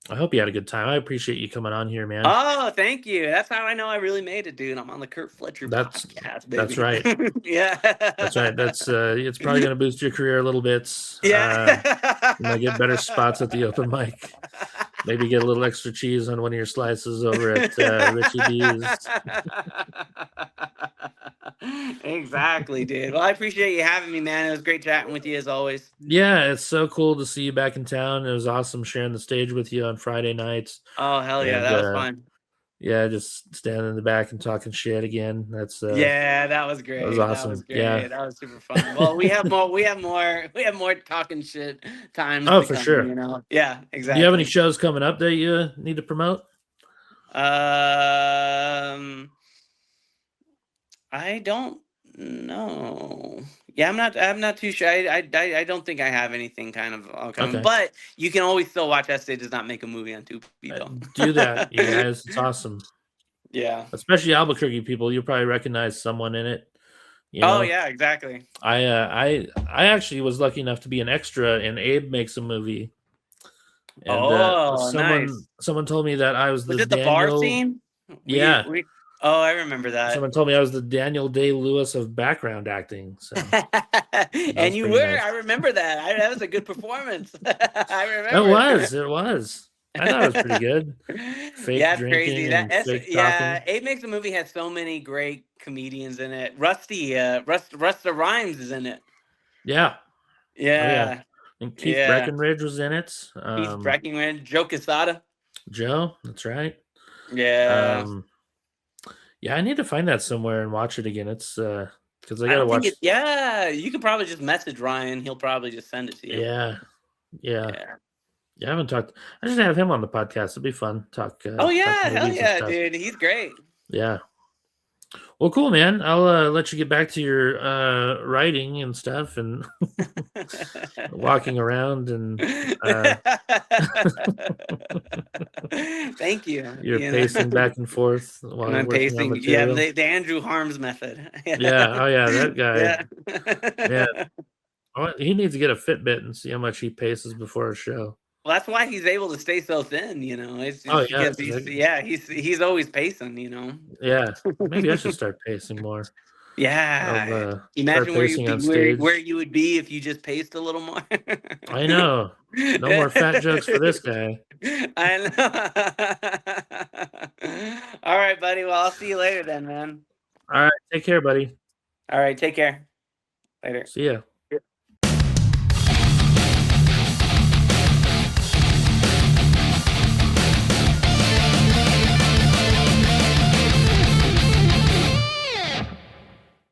S1: I hope you had a good time. I appreciate you coming on here, man.
S2: Oh, thank you. That's how I know I really made it, dude. I'm on the Curt Fletcher
S1: That's
S2: podcast,
S1: that's
S2: baby.
S1: right.
S2: Yeah.
S1: That's right. That's it's probably going to boost your career a little bit.
S2: Yeah.
S1: You might get better spots at the open mic. Maybe get a little extra cheese on one of your slices over at Richie D's.
S2: Exactly, dude. Well, I appreciate you having me, man. It was great chatting with you as always.
S1: Yeah, it's so cool to see you back in town. It was awesome sharing the stage with you on Friday nights,
S2: Oh, hell yeah.
S1: and
S2: That was fun.
S1: yeah, just standing in the back and talking shit again.
S2: Yeah, that was
S1: That was
S2: great. That was
S1: awesome. Yeah.
S2: great. That was super fun. Well, we have more talking shit times
S1: Oh,
S2: to
S1: for
S2: come,
S1: sure.
S2: Yeah,
S1: Do you have any
S2: exactly.
S1: shows coming up that you need to promote?
S2: Um, I don't know. Yeah, I'm not too sure. I don't think I have anything kind of all coming,
S1: Okay.
S2: but you can always still watch Essay Does Not Make a Movie on Tubi, though.
S1: Do that, you guys. It's awesome.
S2: Yeah.
S1: Especially Albuquerque people. You'll probably recognize someone in it. You
S2: Oh
S1: know,
S2: yeah, exactly.
S1: I actually was lucky enough to be an extra in Abe Makes a Movie, and
S2: Oh, nice.
S1: someone told me that I was
S2: Was
S1: the
S2: it the bar
S1: Daniel.
S2: scene? We
S1: Yeah,
S2: we. Oh, I remember that.
S1: someone told me I was the Daniel Day Lewis of background acting. So that
S2: And
S1: was
S2: you
S1: pretty
S2: were.
S1: nice.
S2: I remember that. That was a good performance. I
S1: It
S2: remember
S1: was.
S2: it.
S1: It was. I thought it was pretty good. Fake
S2: Yeah, it's crazy.
S1: drinking and fake
S2: Yeah,
S1: talking.
S2: Eight Makes a Movie has so many great comedians in it. Rusta Rhymes is in it.
S1: Yeah. Oh yeah.
S2: Yeah,
S1: And Keith
S2: yeah.
S1: Breckenridge was in it.
S2: He's Breckenridge, Joe Quesada.
S1: Joe, that's right.
S2: Yeah.
S1: Um, yeah, I need to find that somewhere and watch it again. It's because I
S2: I
S1: gotta
S2: don't think
S1: watch.
S2: it. Yeah, you could probably just message Ryan. He'll probably just send it to you.
S1: Yeah, yeah,
S2: Yeah.
S1: yeah. I haven't talked. I should have him on the podcast. It'd be fun.
S2: Oh
S1: Talk
S2: yeah, hell
S1: movies and
S2: yeah,
S1: stuff.
S2: dude. He's great.
S1: Yeah. Well, cool, man. I'll let you get back to your writing and stuff and walking around and
S2: Thank you.
S1: you're pacing back and forth while
S2: And
S1: you're
S2: I'm
S1: working on
S2: pacing. Yeah,
S1: material.
S2: the Andrew Harms method.
S1: Yeah. Oh yeah, that guy.
S2: Yeah.
S1: Yeah. Oh, he needs to get a Fitbit and see how much he paces before a show.
S2: Well, that's why he's able to stay so thin. It's
S1: Oh
S2: just
S1: yeah,
S2: because he's always pacing.
S1: yeah. Maybe I should start pacing more.
S2: Yeah.
S1: I'll start
S2: Imagine where you'd
S1: pacing
S2: be
S1: on
S2: where
S1: stage.
S2: you would be if you just paced a little more.
S1: I know. No more fat jokes for this guy.
S2: I know. All right, buddy. Well, I'll see you later then, man.
S1: All right, take care, buddy.
S2: All right, take care. Later.
S1: See ya.